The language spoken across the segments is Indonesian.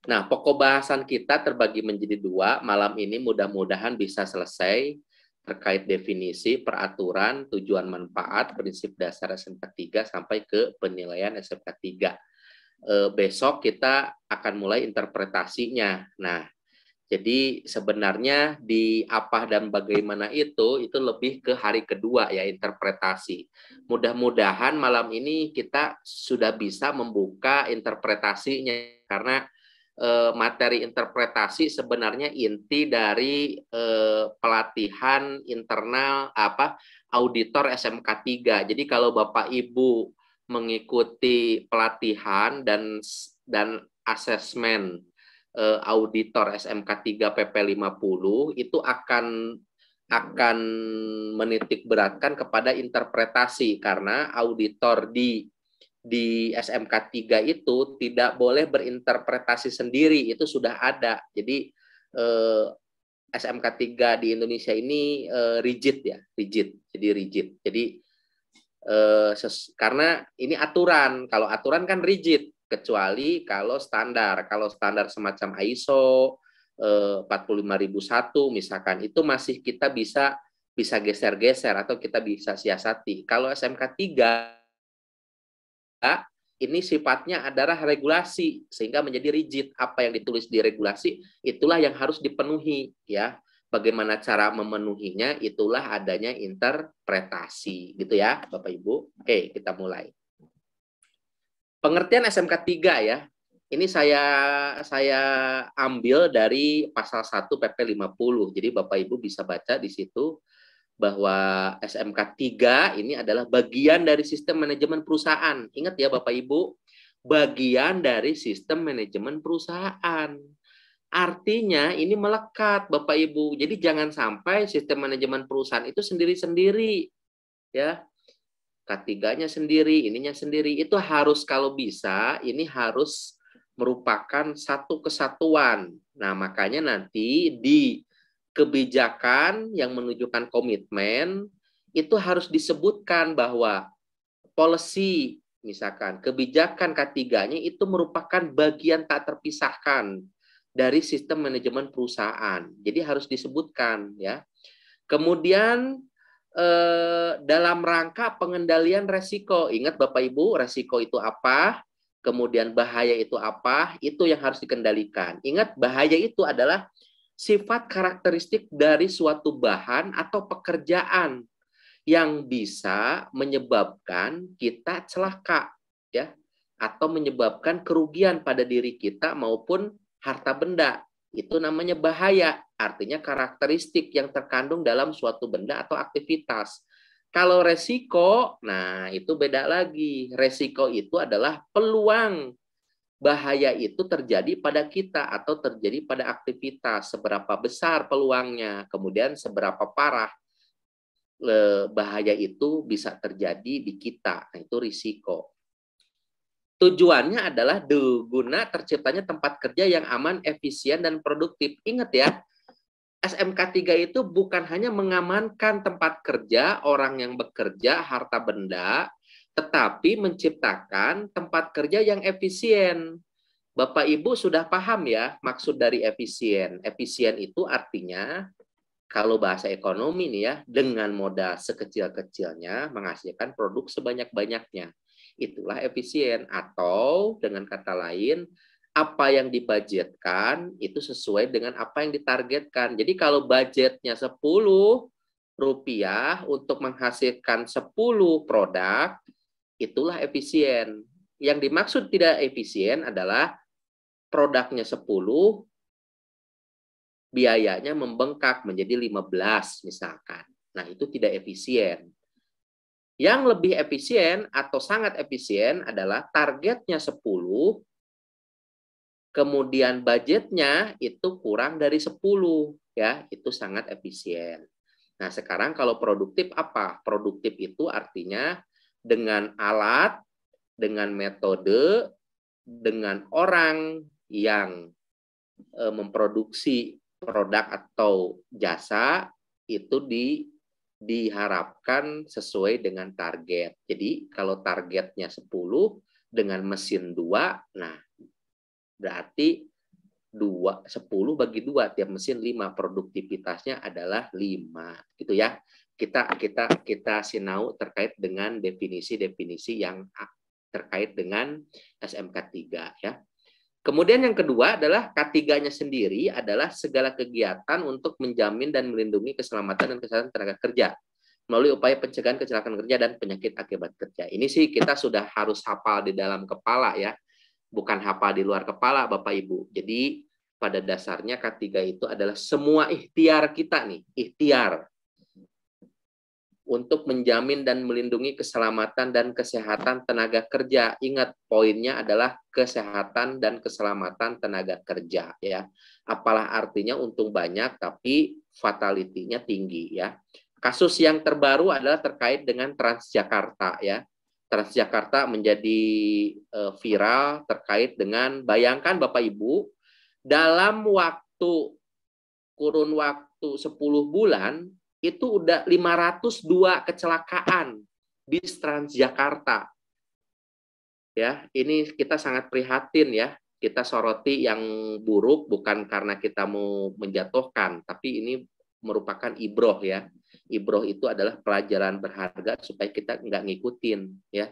Nah, pokok bahasan kita terbagi menjadi dua. Malam ini mudah-mudahan bisa selesai terkait definisi, peraturan, tujuan manfaat, prinsip dasar SMK 3 sampai ke penilaian SMK 3. Besok kita akan mulai interpretasinya. Nah, jadi sebenarnya di apa dan bagaimana itu lebih ke hari kedua ya, interpretasi. Mudah-mudahan malam ini kita sudah bisa membuka interpretasinya, karena materi interpretasi sebenarnya inti dari pelatihan internal auditor SMK 3. Jadi kalau Bapak Ibu mengikuti pelatihan dan asesmen auditor SMK 3 PP 50 itu akan menitik beratkan kepada interpretasi, karena auditor di SMK 3 itu tidak boleh berinterpretasi sendiri, itu sudah ada. Jadi SMK 3 di Indonesia ini rigid ya, rigid. Jadi rigid. Jadi karena ini aturan, kalau aturan kan rigid, kecuali kalau standar semacam ISO 45001 misalkan, itu masih kita bisa geser-geser atau kita bisa siasati. Kalau SMK 3 ini sifatnya adalah regulasi, sehingga menjadi rigid. Apa yang ditulis di regulasi itulah yang harus dipenuhi ya. Bagaimana cara memenuhinya, itulah adanya interpretasi gitu ya Bapak Ibu. Oke, kita mulai. Pengertian SMK 3 ya. Ini saya ambil dari pasal 1 PP 50. Jadi Bapak Ibu bisa baca di situ bahwa SMK 3 ini adalah bagian dari sistem manajemen perusahaan. Ingat ya Bapak Ibu, bagian dari sistem manajemen perusahaan. Artinya ini melekat Bapak Ibu. Jadi jangan sampai sistem manajemen perusahaan itu sendiri-sendiri. Ya. K3-nya sendiri, ininya sendiri. Itu harus, kalau bisa ini harus merupakan satu kesatuan. Nah, makanya nanti di kebijakan yang menunjukkan komitmen itu harus disebutkan bahwa policy, misalkan kebijakan K3-nya itu merupakan bagian tak terpisahkan dari sistem manajemen perusahaan. Jadi harus disebutkan ya. Kemudian dalam rangka pengendalian resiko, ingat Bapak Ibu, resiko itu apa? Kemudian bahaya itu apa? Itu yang harus dikendalikan. Ingat, bahaya itu adalah sifat karakteristik dari suatu bahan atau pekerjaan yang bisa menyebabkan kita celaka ya, atau menyebabkan kerugian pada diri kita maupun harta benda. Itu namanya bahaya, artinya karakteristik yang terkandung dalam suatu benda atau aktivitas. Kalau resiko, nah itu beda lagi. Resiko itu adalah peluang bahaya itu terjadi pada kita atau terjadi pada aktivitas. Seberapa besar peluangnya, kemudian seberapa parah bahaya itu bisa terjadi di kita. Nah, itu risiko. Tujuannya adalah guna terciptanya tempat kerja yang aman, efisien, dan produktif. Ingat ya, SMK 3 itu bukan hanya mengamankan tempat kerja, orang yang bekerja, harta benda, tetapi menciptakan tempat kerja yang efisien. Bapak Ibu sudah paham ya maksud dari efisien. Efisien itu artinya, kalau bahasa ekonomi nih ya, dengan modal sekecil-kecilnya menghasilkan produk sebanyak-banyaknya. Itulah efisien. Atau dengan kata lain, apa yang dibudgetkan itu sesuai dengan apa yang ditargetkan. Jadi kalau budgetnya 10 rupiah untuk menghasilkan 10 produk, itulah efisien. Yang dimaksud tidak efisien adalah produknya 10, biayanya membengkak menjadi 15 misalkan. Nah, itu tidak efisien. Yang lebih efisien atau sangat efisien adalah targetnya 10, kemudian budgetnya itu kurang dari 10, ya, itu sangat efisien. Nah, sekarang kalau produktif apa? Produktif itu artinya dengan alat, dengan metode, dengan orang yang memproduksi produk atau jasa itu diharapkan sesuai dengan target. Jadi kalau targetnya 10 dengan mesin 2, nah berarti 10 bagi 2, tiap mesin 5, produktivitasnya adalah 5 gitu ya. Kita sinau terkait dengan definisi-definisi yang terkait dengan SMK 3 ya. Kemudian yang kedua adalah K3-nya sendiri adalah segala kegiatan untuk menjamin dan melindungi keselamatan dan kesehatan tenaga kerja melalui upaya pencegahan kecelakaan kerja dan penyakit akibat kerja. Ini sih kita sudah harus hafal di dalam kepala ya, bukan hafal di luar kepala Bapak Ibu. Jadi pada dasarnya K3 itu adalah semua ikhtiar kita nih, ikhtiar untuk menjamin dan melindungi keselamatan dan kesehatan tenaga kerja. Ingat, poinnya adalah kesehatan dan keselamatan tenaga kerja ya. Apalah artinya untung banyak tapi fatality-nya tinggi ya. Kasus yang terbaru adalah terkait dengan Transjakarta ya. Transjakarta menjadi viral terkait dengan, bayangkan Bapak Ibu, dalam kurun waktu 10 bulan itu udah 502 kecelakaan di Transjakarta. Ya, ini kita sangat prihatin ya. Kita soroti yang buruk bukan karena kita mau menjatuhkan, tapi ini merupakan ibroh ya. Ibroh itu adalah pelajaran berharga supaya kita nggak ngikutin ya.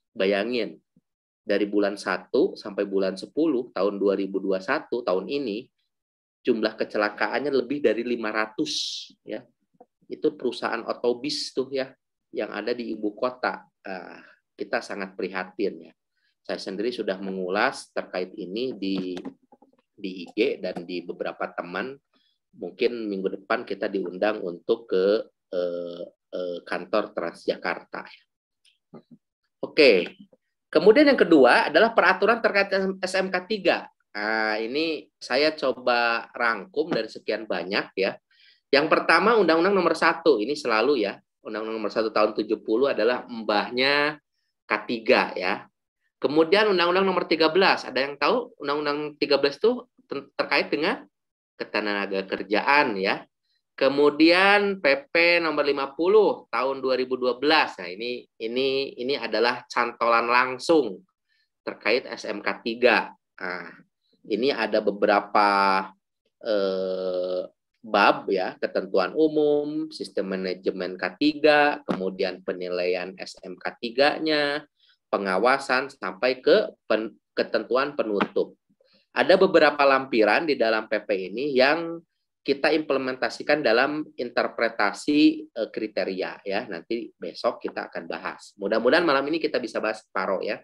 Bayangin, dari bulan 1 sampai bulan 10 tahun 2021 tahun ini jumlah kecelakaannya lebih dari 500 ya. Itu perusahaan otobis tuh ya yang ada di ibu kota. Kita sangat prihatin ya. Saya sendiri sudah mengulas terkait ini di IG dan di beberapa teman. Mungkin minggu depan kita diundang untuk ke kantor Transjakarta. Oke. Kemudian yang kedua adalah peraturan terkait SMK 3. Ini saya coba rangkum dari sekian banyak ya. Yang pertama Undang-Undang Nomor 1, ini selalu ya, Undang-Undang Nomor 1 tahun 70 adalah mbahnya K3 ya. Kemudian Undang-Undang Nomor 13, ada yang tahu Undang-Undang 13 itu terkait dengan ketenaga kerjaan ya. Kemudian PP Nomor 50 tahun 2012. Nah, ini adalah cantolan langsung terkait SMK 3. Nah, ini ada beberapa bab ya, ketentuan umum, sistem manajemen K3, kemudian penilaian SMK 3-nya, pengawasan sampai ke ketentuan penutup. Ada beberapa lampiran di dalam PP ini yang kita implementasikan dalam interpretasi kriteria ya. Nanti besok kita akan bahas. Mudah-mudahan malam ini kita bisa bahas separuh ya.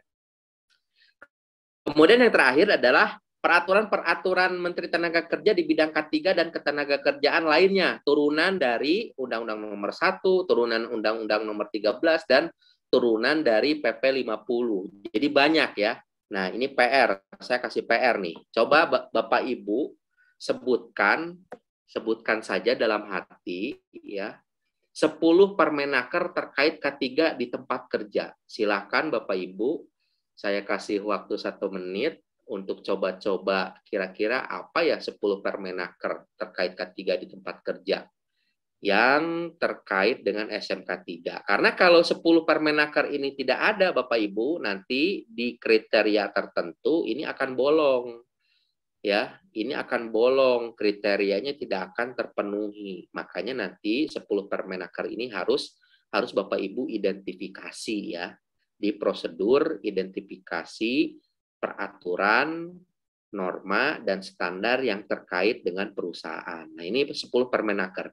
Kemudian yang terakhir adalah peraturan-peraturan Menteri Tenaga Kerja di bidang K3 dan ketenaga kerjaan lainnya, turunan dari Undang-Undang Nomor 1, turunan Undang-Undang Nomor 13, dan turunan dari PP 50. Jadi banyak ya. Nah, ini PR. Saya kasih PR nih. Coba Bapak Ibu sebutkan saja dalam hati ya. 10 permenaker terkait K3 di tempat kerja. Silakan Bapak Ibu, saya kasih waktu 1 menit untuk coba-coba kira-kira apa ya 10 permenaker terkait K3 di tempat kerja yang terkait dengan SMK 3. Karena kalau 10 permenaker ini tidak ada Bapak Ibu, nanti di kriteria tertentu ini akan bolong. Ya, ini akan bolong, kriterianya tidak akan terpenuhi. Makanya nanti 10 permenaker ini harus Bapak Ibu identifikasi ya. Di prosedur identifikasi peraturan, norma, dan standar yang terkait dengan perusahaan. Nah, ini 10 permenaker.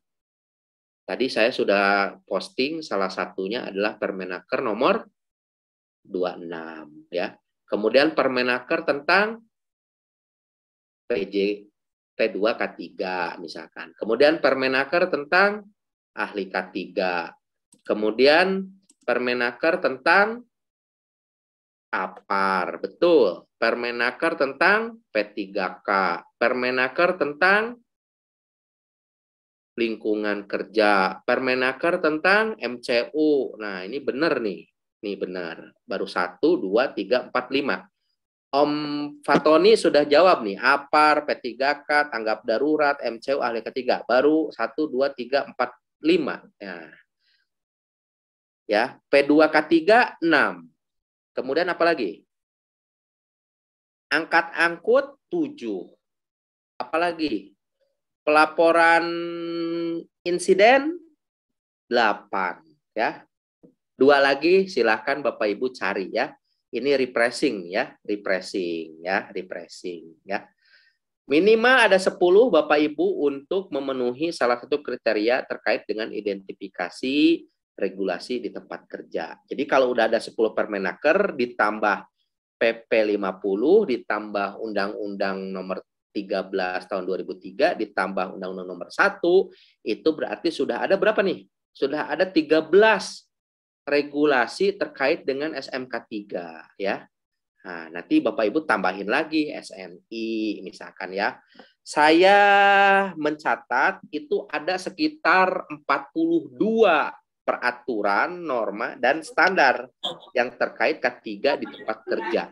Tadi saya sudah posting, salah satunya adalah permenaker nomor 26. Ya. Kemudian permenaker tentang P2K3 misalkan. Kemudian permenaker tentang ahli K3. Kemudian permenaker tentang APAR, betul. Permenaker tentang P3K. Permenaker tentang lingkungan kerja. Permenaker tentang MCU. Nah, ini benar nih. Ini benar. Baru 1, 2, 3, 4, 5. Om Fatoni sudah jawab nih. APAR, P3K, tanggap darurat, MCU, ahli K3. Baru 1, 2, 3, 4, 5. Ya. P2K3, 6. Kemudian apa lagi? Angkat angkut 7. Apalagi pelaporan insiden 8 ya. 2 lagi silahkan Bapak Ibu cari ya. Ini refreshing ya, refreshing ya, refreshing ya. Minimal ada 10 Bapak Ibu untuk memenuhi salah satu kriteria terkait dengan identifikasi regulasi di tempat kerja. Jadi kalau udah ada 10 Permenaker ditambah PP 50 ditambah Undang-Undang nomor 13 tahun 2003 ditambah Undang-Undang nomor 1 itu berarti sudah ada berapa nih? Sudah ada 13 regulasi terkait dengan SMK 3 ya. Nah, nanti Bapak Ibu tambahin lagi SNI misalkan ya. Saya mencatat itu ada sekitar 42 peraturan, norma, dan standar yang terkait K3 di tempat kerja.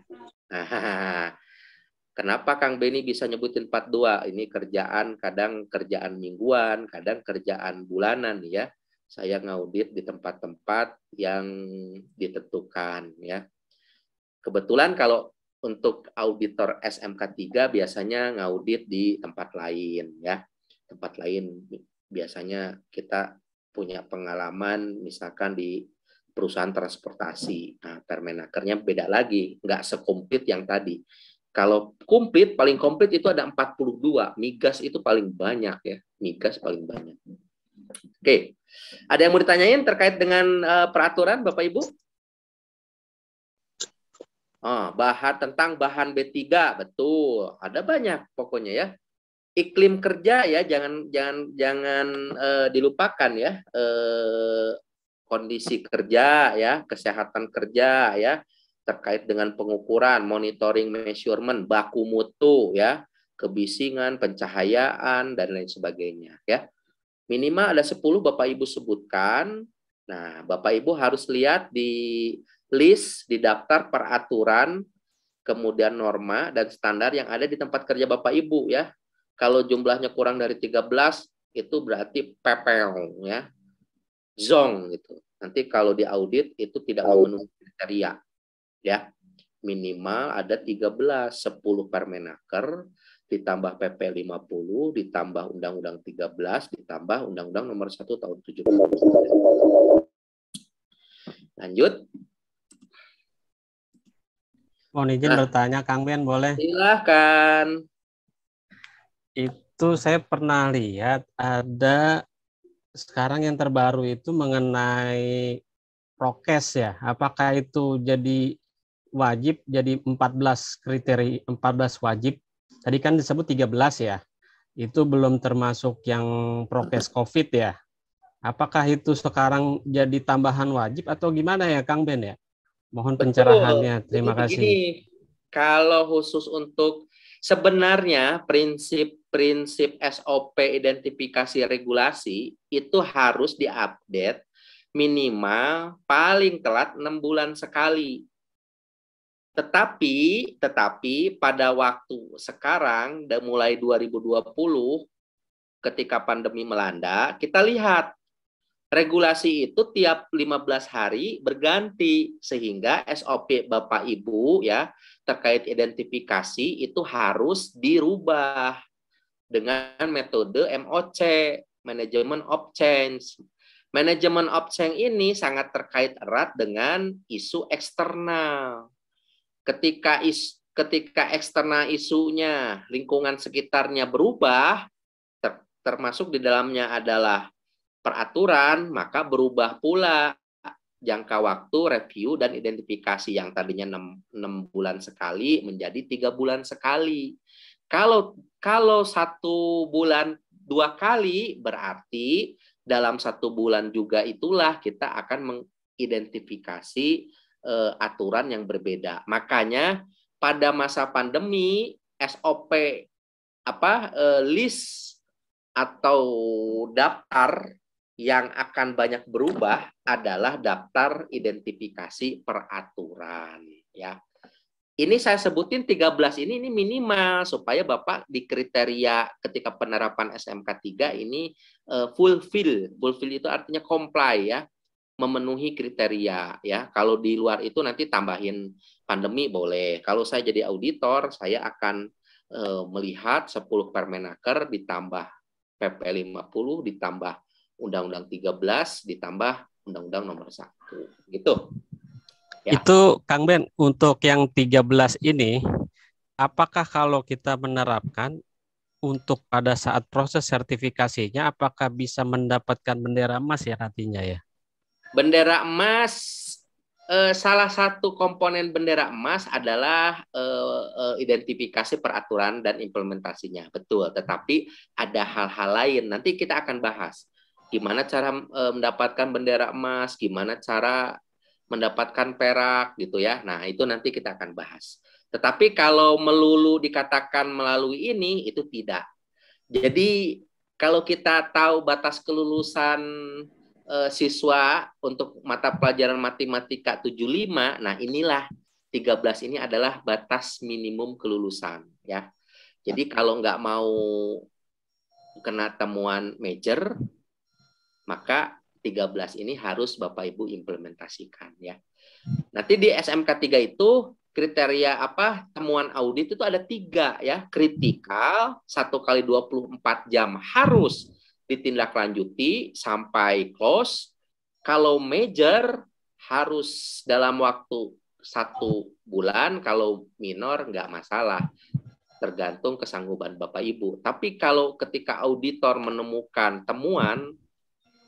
Nah, kenapa Kang Beni bisa nyebutin 42? Ini kerjaan, kadang kerjaan mingguan, kadang kerjaan bulanan ya. Saya ngaudit di tempat-tempat yang ditentukan ya. Kebetulan kalau untuk auditor SMK 3 biasanya ngaudit di tempat lain ya. Tempat lain biasanya kita punya pengalaman misalkan di perusahaan transportasi. Nah, Permenakernya beda lagi, nggak sekomplit yang tadi. Kalau komplit, paling komplit itu ada 42. Migas itu paling banyak ya. Migas paling banyak. Oke. Ada yang mau ditanyain terkait dengan peraturan Bapak Ibu? Tentang bahan B3, betul. Ada banyak pokoknya ya. Iklim kerja ya, jangan dilupakan ya. Kondisi kerja ya, kesehatan kerja ya, terkait dengan pengukuran, monitoring, measurement, baku mutu ya, kebisingan, pencahayaan dan lain sebagainya ya. Minimal ada 10 Bapak Ibu sebutkan. Nah, Bapak Ibu harus lihat di list, di daftar peraturan, kemudian norma dan standar yang ada di tempat kerja Bapak Ibu ya. Kalau jumlahnya kurang dari 13, itu berarti PPL ya. Zong gitu. Nanti kalau diaudit itu tidak memenuhi kriteria ya. Minimal ada 13, 10 Permenaker, ditambah PP 50, ditambah Undang-Undang 13, ditambah Undang-Undang nomor 1 tahun 17. Lanjut. Mohon izin bertanya, Kang Ben, boleh? Silahkan. Itu saya pernah lihat ada sekarang yang terbaru itu mengenai prokes ya. Apakah itu jadi wajib, jadi 14 kriteria, 14 wajib. Tadi kan disebut 13 ya. Itu belum termasuk yang prokes COVID ya. Apakah itu sekarang jadi tambahan wajib atau gimana ya Kang Ben ya? Mohon pencerahannya. Terima kasih. Begini, kalau khusus untuk sebenarnya prinsip SOP identifikasi regulasi itu harus diupdate minimal paling telat 6 bulan sekali. Tetapi pada waktu sekarang mulai 2020 ketika pandemi melanda, kita lihat regulasi itu tiap 15 hari berganti sehingga SOP Bapak Ibu ya terkait identifikasi itu harus dirubah dengan metode MOC, Management of Change. Management of Change ini sangat terkait erat dengan isu eksternal. Ketika eksternal isunya, lingkungan sekitarnya berubah, termasuk di dalamnya adalah peraturan, maka berubah pula jangka waktu review dan identifikasi yang tadinya 6 bulan sekali menjadi 3 bulan sekali. Kalau 1 bulan 2 kali, berarti dalam 1 bulan juga itulah kita akan mengidentifikasi aturan yang berbeda. Makanya pada masa pandemi SOP list atau daftar yang akan banyak berubah adalah daftar identifikasi peraturan ya. Ini saya sebutin 13 ini minimal supaya Bapak di kriteria ketika penerapan SMK 3 ini fulfill. Fulfill itu artinya comply ya, memenuhi kriteria ya. Kalau di luar itu nanti tambahin pandemi boleh. Kalau saya jadi auditor, saya akan melihat 10 Permenaker ditambah PP 50 ditambah Undang-Undang 13 ditambah Undang-Undang Nomor 1 gitu. Ya. Itu Kang Ben, untuk yang 13 ini, apakah kalau kita menerapkan untuk pada saat proses sertifikasinya, apakah bisa mendapatkan bendera emas ya nantinya ya? Bendera emas, salah satu komponen bendera emas adalah identifikasi peraturan dan implementasinya, betul. Tetapi ada hal-hal lain, nanti kita akan bahas. Gimana cara mendapatkan bendera emas, gimana cara mendapatkan perak gitu ya. Nah, itu nanti kita akan bahas. Tetapi kalau melulu dikatakan melalui ini, itu tidak. Jadi kalau kita tahu batas kelulusan siswa untuk mata pelajaran matematika 75, nah inilah 13 ini adalah batas minimum kelulusan ya. Jadi kalau nggak mau kena temuan major, maka 13 ini harus Bapak Ibu implementasikan ya. Nanti di SMK 3 itu kriteria apa temuan audit itu ada 3 ya. Kritikal 1 kali 24 jam harus ditindaklanjuti sampai close. Kalau major harus dalam waktu 1 bulan, kalau minor nggak masalah. Tergantung kesanggupan Bapak Ibu. Tapi kalau ketika auditor menemukan temuan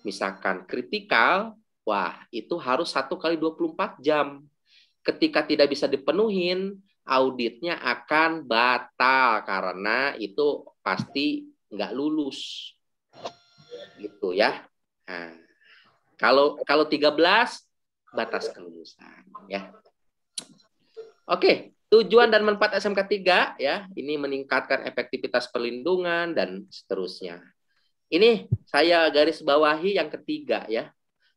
misalkan kritikal, wah itu harus 1 kali 24 jam. Ketika tidak bisa dipenuhin, auditnya akan batal karena itu pasti nggak lulus. Gitu ya. Nah, kalau 13 batas kelulusan ya. Oke, tujuan dan manfaat SMK 3 ya, ini meningkatkan efektivitas perlindungan dan seterusnya. Ini saya garis bawahi yang ketiga ya.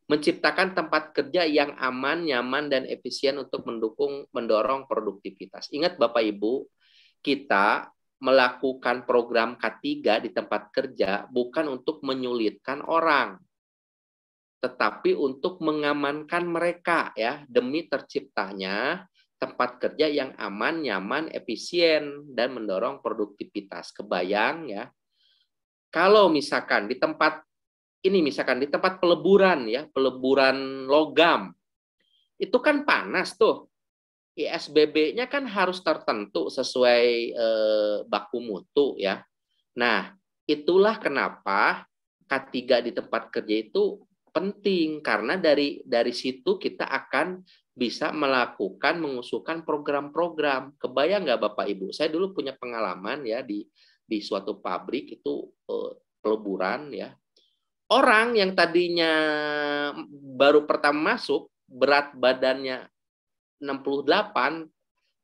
Menciptakan tempat kerja yang aman, nyaman, dan efisien untuk mendorong produktivitas. Ingat Bapak Ibu, kita melakukan program K3 di tempat kerja bukan untuk menyulitkan orang, tetapi untuk mengamankan mereka ya, demi terciptanya tempat kerja yang aman, nyaman, efisien, dan mendorong produktivitas. Kebayang ya. Kalau misalkan di tempat ini, misalkan di tempat peleburan ya, peleburan logam, itu kan panas tuh. ISBB-nya kan harus tertentu sesuai baku mutu ya. Nah, itulah kenapa K3 di tempat kerja itu penting, karena dari situ kita akan bisa melakukan, mengusulkan program-program. Kebayang nggak Bapak Ibu? Saya dulu punya pengalaman ya di suatu pabrik itu peleburan ya. Orang yang tadinya baru pertama masuk, berat badannya 68,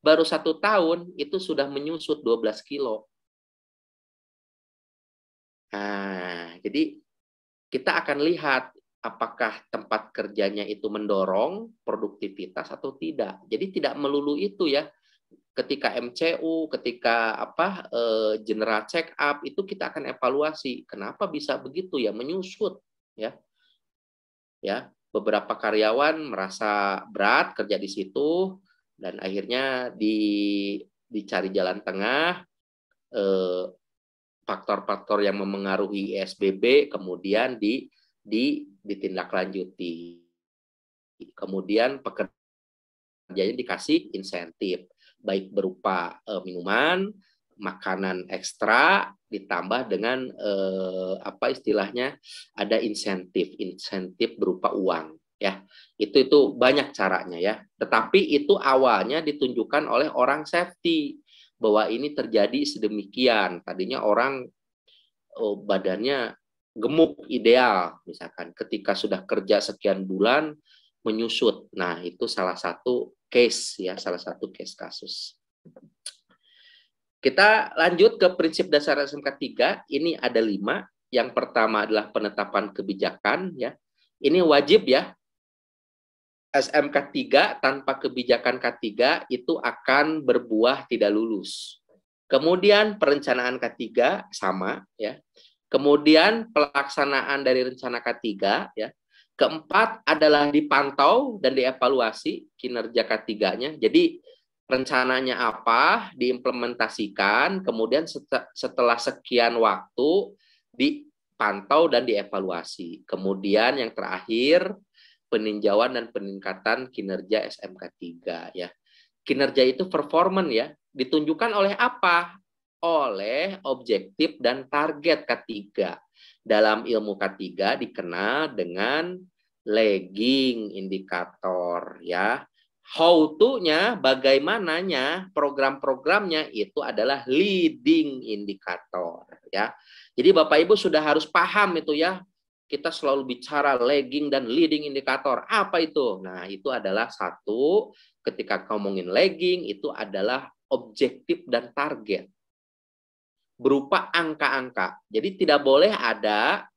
baru 1 tahun itu sudah menyusut 12 kilo. Nah, jadi kita akan lihat apakah tempat kerjanya itu mendorong produktivitas atau tidak. Jadi tidak melulu itu ya. Ketika MCU, ketika general check up itu kita akan evaluasi kenapa bisa begitu ya, menyusut ya. Ya, beberapa karyawan merasa berat kerja di situ dan akhirnya dicari jalan tengah, faktor-faktor yang memengaruhi ISBB kemudian ditindaklanjuti. Kemudian pekerjanya dikasih insentif, baik berupa minuman, makanan ekstra, ditambah dengan istilahnya ada insentif berupa uang ya. Itu banyak caranya ya. Tetapi itu awalnya ditunjukkan oleh orang safety bahwa ini terjadi sedemikian. Tadinya orang badannya gemuk ideal misalkan, ketika sudah kerja sekian bulan menyusut. Nah, itu salah satu case ya, salah satu case kasus. Kita lanjut ke prinsip dasar SMK 3. Ini ada 5. Yang pertama adalah penetapan kebijakan ya. Ini wajib ya. SMK 3 tanpa kebijakan K3 itu akan berbuah tidak lulus. Kemudian perencanaan K3 sama ya. Kemudian pelaksanaan dari rencana K3 ya. Keempat adalah dipantau dan dievaluasi kinerja K3-nya. Jadi rencananya apa, diimplementasikan, kemudian setelah sekian waktu dipantau dan dievaluasi. Kemudian yang terakhir, peninjauan dan peningkatan kinerja SMK 3 ya. Kinerja itu performance ya, ditunjukkan oleh apa? Oleh objektif dan target K3. Dalam ilmu K3 dikenal dengan lagging indikator ya. How to-nya, bagaimananya, program-programnya itu adalah leading indikator ya. Jadi Bapak Ibu sudah harus paham itu ya. Kita selalu bicara lagging dan leading indikator. Apa itu? Nah, itu adalah satu, ketika ngomongin lagging itu adalah objektif dan target berupa angka-angka. Jadi tidak boleh ada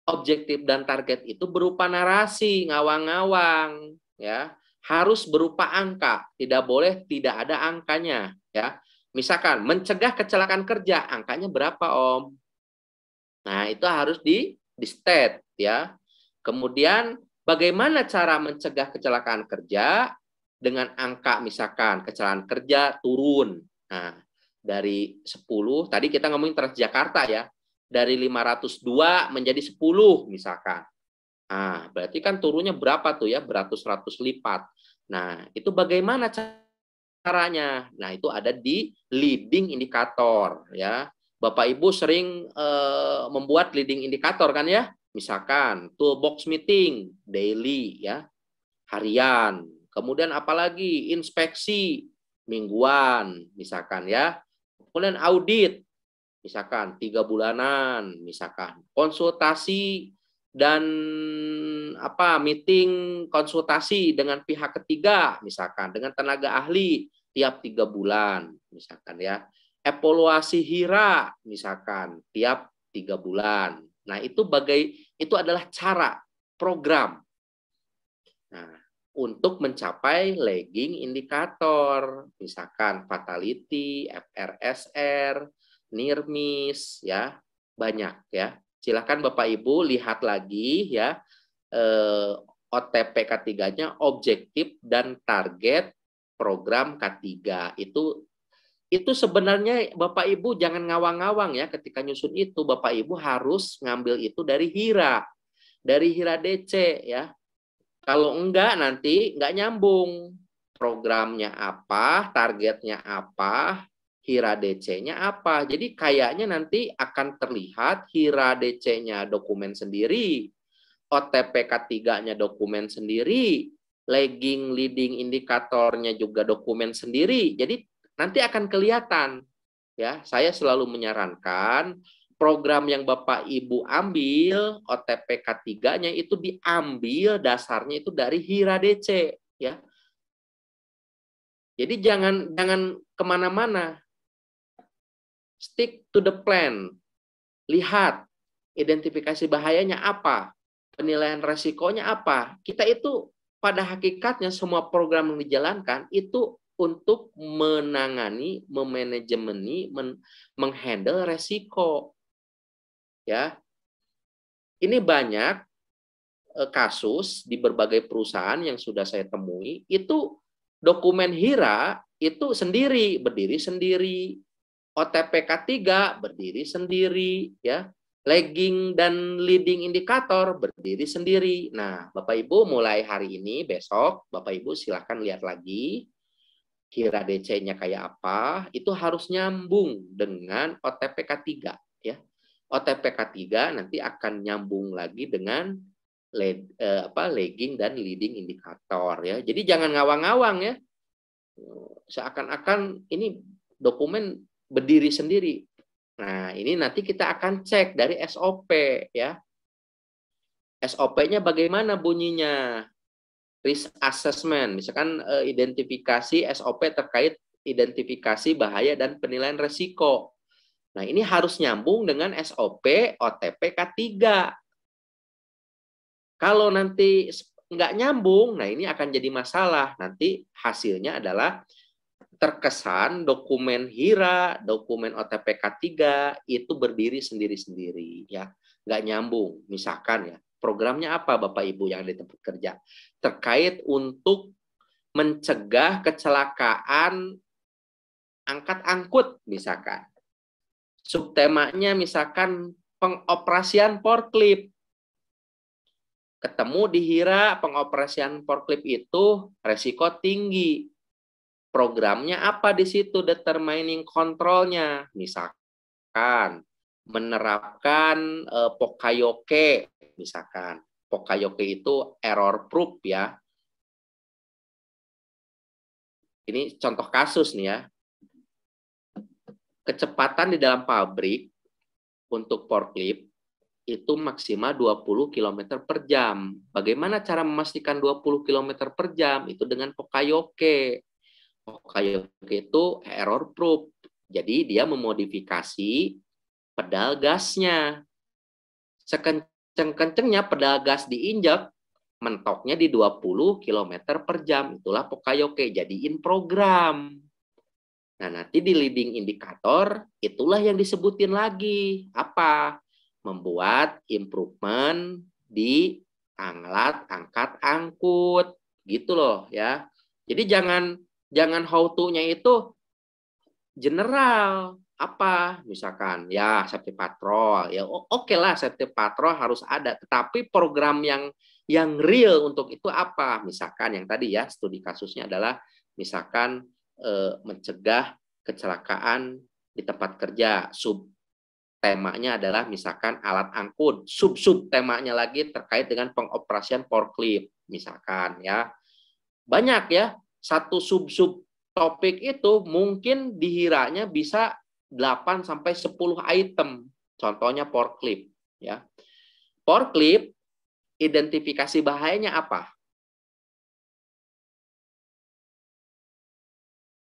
objektif dan target itu berupa narasi, ngawang-ngawang ya. Harus berupa angka, tidak boleh tidak ada angkanya ya. Misalkan mencegah kecelakaan kerja, angkanya berapa Om? Nah, itu harus di state ya. Kemudian bagaimana cara mencegah kecelakaan kerja dengan angka misalkan kecelakaan kerja turun. Nah, dari 10, tadi kita ngomongin Transjakarta ya. Dari 502 menjadi 10 misalkan. Nah, berarti kan turunnya berapa tuh ya? Beratus-ratus lipat. Nah, itu bagaimana caranya? Nah, itu ada di leading indikator ya. Bapak Ibu sering membuat leading indikator kan ya? Misalkan toolbox meeting daily ya, harian. Kemudian apalagi inspeksi mingguan misalkan ya. Kemudian audit misalkan 3 bulanan misalkan. Konsultasi dan meeting konsultasi dengan pihak ketiga misalkan dengan tenaga ahli tiap 3 bulan misalkan ya. Evaluasi HIRA misalkan tiap 3 bulan. Nah, itu adalah cara program. Nah, untuk mencapai lagging indikator, misalkan fatality, FRSR, near miss ya, banyak ya. Silakan Bapak Ibu lihat lagi ya, OTP K3-nya objektif dan target program K3 itu sebenarnya Bapak Ibu jangan ngawang-ngawang ya ketika nyusun itu. Bapak Ibu harus ngambil itu dari HIRA. Dari HIRA DC ya. Kalau enggak nanti enggak nyambung. Programnya apa, targetnya apa, HIRA DC-nya apa. Jadi kayaknya nanti akan terlihat HIRA DC-nya dokumen sendiri, OTP K3-nya dokumen sendiri, lagging leading indikatornya juga dokumen sendiri. Jadi nanti akan kelihatan ya. Saya selalu menyarankan program yang Bapak Ibu ambil OTP K3-nya itu diambil dasarnya itu dari HIRA DC ya. Jadi jangan kemana-mana, stick to the plan. Lihat identifikasi bahayanya apa, penilaian resikonya apa. Kita itu pada hakikatnya semua program yang dijalankan itu untuk menangani, memanajemeni, menghandle resiko. Ya. Ini banyak kasus di berbagai perusahaan yang sudah saya temui, itu dokumen HIRA itu sendiri, berdiri sendiri. OTP K3 berdiri sendiri, ya. Lagging dan leading indikator berdiri sendiri. Nah, Bapak Ibu mulai hari ini, besok, Bapak Ibu silahkan lihat lagi HIRA DC-nya kayak apa, itu harus nyambung dengan OTP K3 ya. OTP K3 nanti akan nyambung lagi dengan lagging dan leading indikator ya. Jadi jangan ngawang-ngawang ya. Seakan-akan ini dokumen berdiri sendiri. Nah, ini nanti kita akan cek dari SOP ya. SOP-nya bagaimana bunyinya? Risk assessment, misalkan identifikasi SOP terkait identifikasi bahaya dan penilaian resiko. Nah, ini harus nyambung dengan SOP OTP K3. Kalau nanti nggak nyambung, nah ini akan jadi masalah. Nanti hasilnya adalah terkesan dokumen HIRA, dokumen OTP K3 itu berdiri sendiri-sendiri, ya, nggak nyambung. Misalkan ya, programnya apa Bapak Ibu yang di tempat kerja? Terkait untuk mencegah kecelakaan angkat angkut misalkan. Subtemanya misalkan pengoperasian forklift. Ketemu di HIRA pengoperasian forklift itu resiko tinggi. Programnya apa di situ? Determining controlnya. Misalkan menerapkan Pokayoke. Misalkan Pokayoke itu error proof ya. Ini contoh kasus nih ya. Kecepatan di dalam pabrik untuk forklift itu maksimal 20 km per jam. Bagaimana cara memastikan 20 km per jam? Itu dengan Pokayoke. Pokayoke itu error proof. Jadi dia memodifikasi pedal gasnya. Sekenceng-kencengnya pedal gas diinjak, mentoknya di 20 km per jam. Itulah Pokayoke. Jadiin program. Nah, nanti di leading indikator, itulah yang disebutin lagi. Apa? Membuat improvement di alat angkat angkut. Gitu loh ya. Jadi jangan how to-nya itu general. Apa? Misalkan ya safety patrol. Ya oke lah safety patrol harus ada. Tetapi program yang real untuk itu apa? Misalkan yang tadi ya studi kasusnya adalah misalkan mencegah kecelakaan di tempat kerja. Sub temanya adalah misalkan alat angkut. Sub temanya lagi terkait dengan pengoperasian forklift misalkan ya. Banyak ya. Satu sub topik itu mungkin dihiranya bisa 8 sampai 10 item. Contohnya forklift ya. Forklift identifikasi bahayanya apa?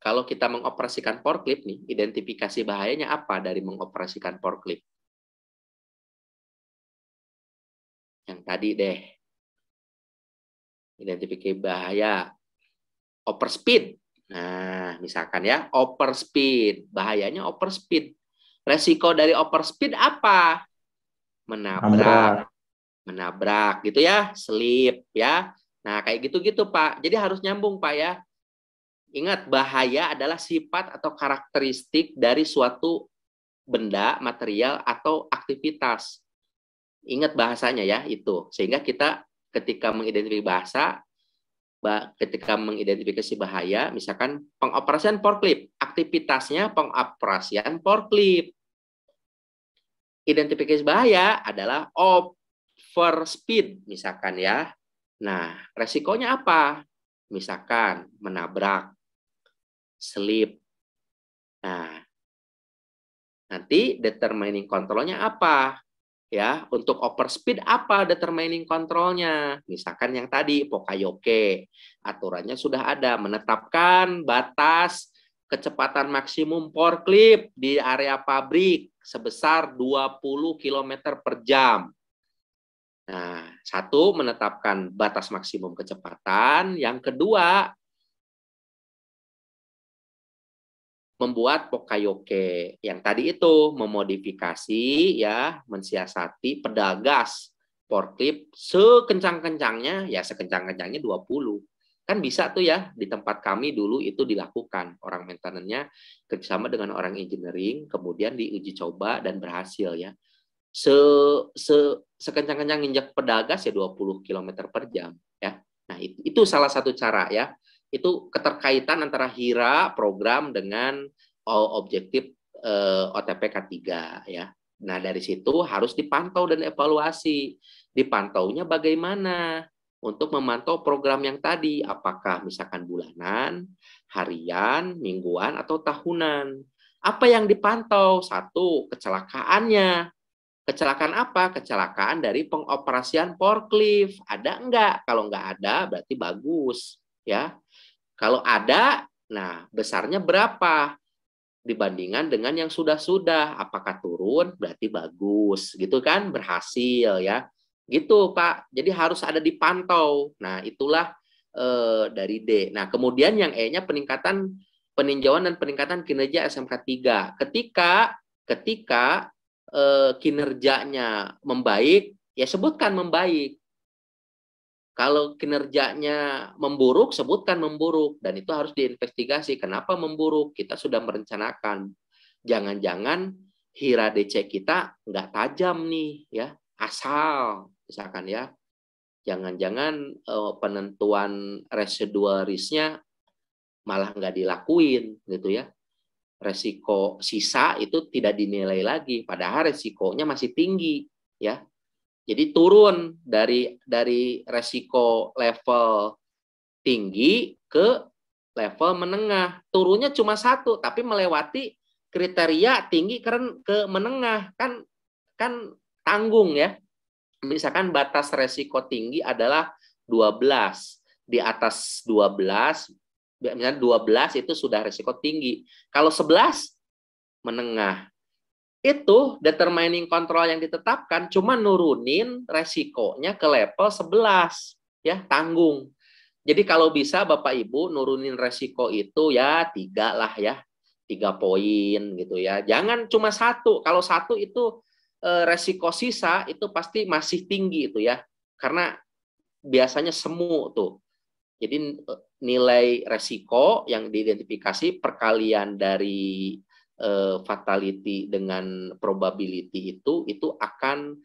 Kalau kita mengoperasikan forklift nih, identifikasi bahayanya apa dari mengoperasikan forklift? Yang tadi deh. Identifikasi bahaya. Overspeed. Nah, misalkan ya, overspeed. Bahayanya overspeed. Resiko dari overspeed apa? Menabrak gitu ya, slip ya. Nah, kayak gitu-gitu, Pak. Jadi harus nyambung, Pak ya. Ingat, bahaya adalah sifat atau karakteristik dari suatu benda, material, atau aktivitas. Ingat bahasanya ya, itu. Sehingga kita ketika mengidentifikasi bahaya, misalkan pengoperasian forklift, aktivitasnya pengoperasian forklift. Identifikasi bahaya adalah overspeed, misalkan ya. Nah, resikonya apa? Misalkan menabrak, slip. Nah, nanti determining controlnya apa? Ya, untuk overspeed apa determining controlnya? Misalkan yang tadi Pokayoke, aturannya sudah ada, menetapkan batas kecepatan maksimum forklift di area pabrik sebesar 20 km per jam. Nah, satu menetapkan batas maksimum kecepatan, yang kedua membuat Pokayoke yang tadi itu memodifikasi ya, mensiasati pedal gas forklift sekencang-kencangnya ya, sekencang-kencangnya 20. Kan bisa tuh ya, di tempat kami dulu itu dilakukan. Orang maintenance-nya kerjasama dengan orang engineering, kemudian diuji coba dan berhasil ya. Sekencang-kencang injak pedal gas ya 20 km per jam ya. Nah, itu salah satu cara ya. Itu keterkaitan antara HIRA program dengan objektif OTP K3 ya. Nah, dari situ harus dipantau dan evaluasi. Dipantaunya bagaimana? Untuk memantau program yang tadi, apakah misalkan bulanan, harian, mingguan, atau tahunan. Apa yang dipantau? Satu, kecelakaannya. Kecelakaan apa? Kecelakaan dari pengoperasian forklift. Ada enggak? Kalau enggak ada, berarti bagus. Ya. Kalau ada, nah besarnya berapa? Dibandingkan dengan yang sudah-sudah. Apakah turun? Berarti bagus. Gitu kan? Berhasil ya. Gitu Pak. Jadi harus ada dipantau. Nah itulah dari D. Nah kemudian yang E-nya peninjauan dan peningkatan kinerja SMK 3. Ketika kinerjanya membaik, ya sebutkan membaik. Kalau kinerjanya memburuk, sebutkan memburuk. Dan itu harus diinvestigasi. Kenapa memburuk? Kita sudah merencanakan. Jangan-jangan HIRA DC kita nggak tajam nih, ya. Asal, misalkan ya. Jangan-jangan penentuan residual risk-nya malah nggak dilakuin, gitu ya. Resiko sisa itu tidak dinilai lagi. Padahal resikonya masih tinggi, ya. Jadi turun dari resiko level tinggi ke level menengah. Turunnya cuma satu, tapi melewati kriteria tinggi ke menengah. Kan tanggung ya. Misalkan batas resiko tinggi adalah 12. Di atas 12, misalnya 12 itu sudah resiko tinggi. Kalau 11, menengah. Itu determining control yang ditetapkan cuma nurunin resikonya ke level 11, ya, tanggung. Jadi kalau bisa Bapak Ibu nurunin resiko itu ya 3 lah ya, 3 poin gitu ya. Jangan cuma 1. Kalau 1 itu resiko sisa itu pasti masih tinggi itu ya, karena biasanya semu tuh. Jadi nilai resiko yang diidentifikasi perkalian dari fatality dengan probability itu akan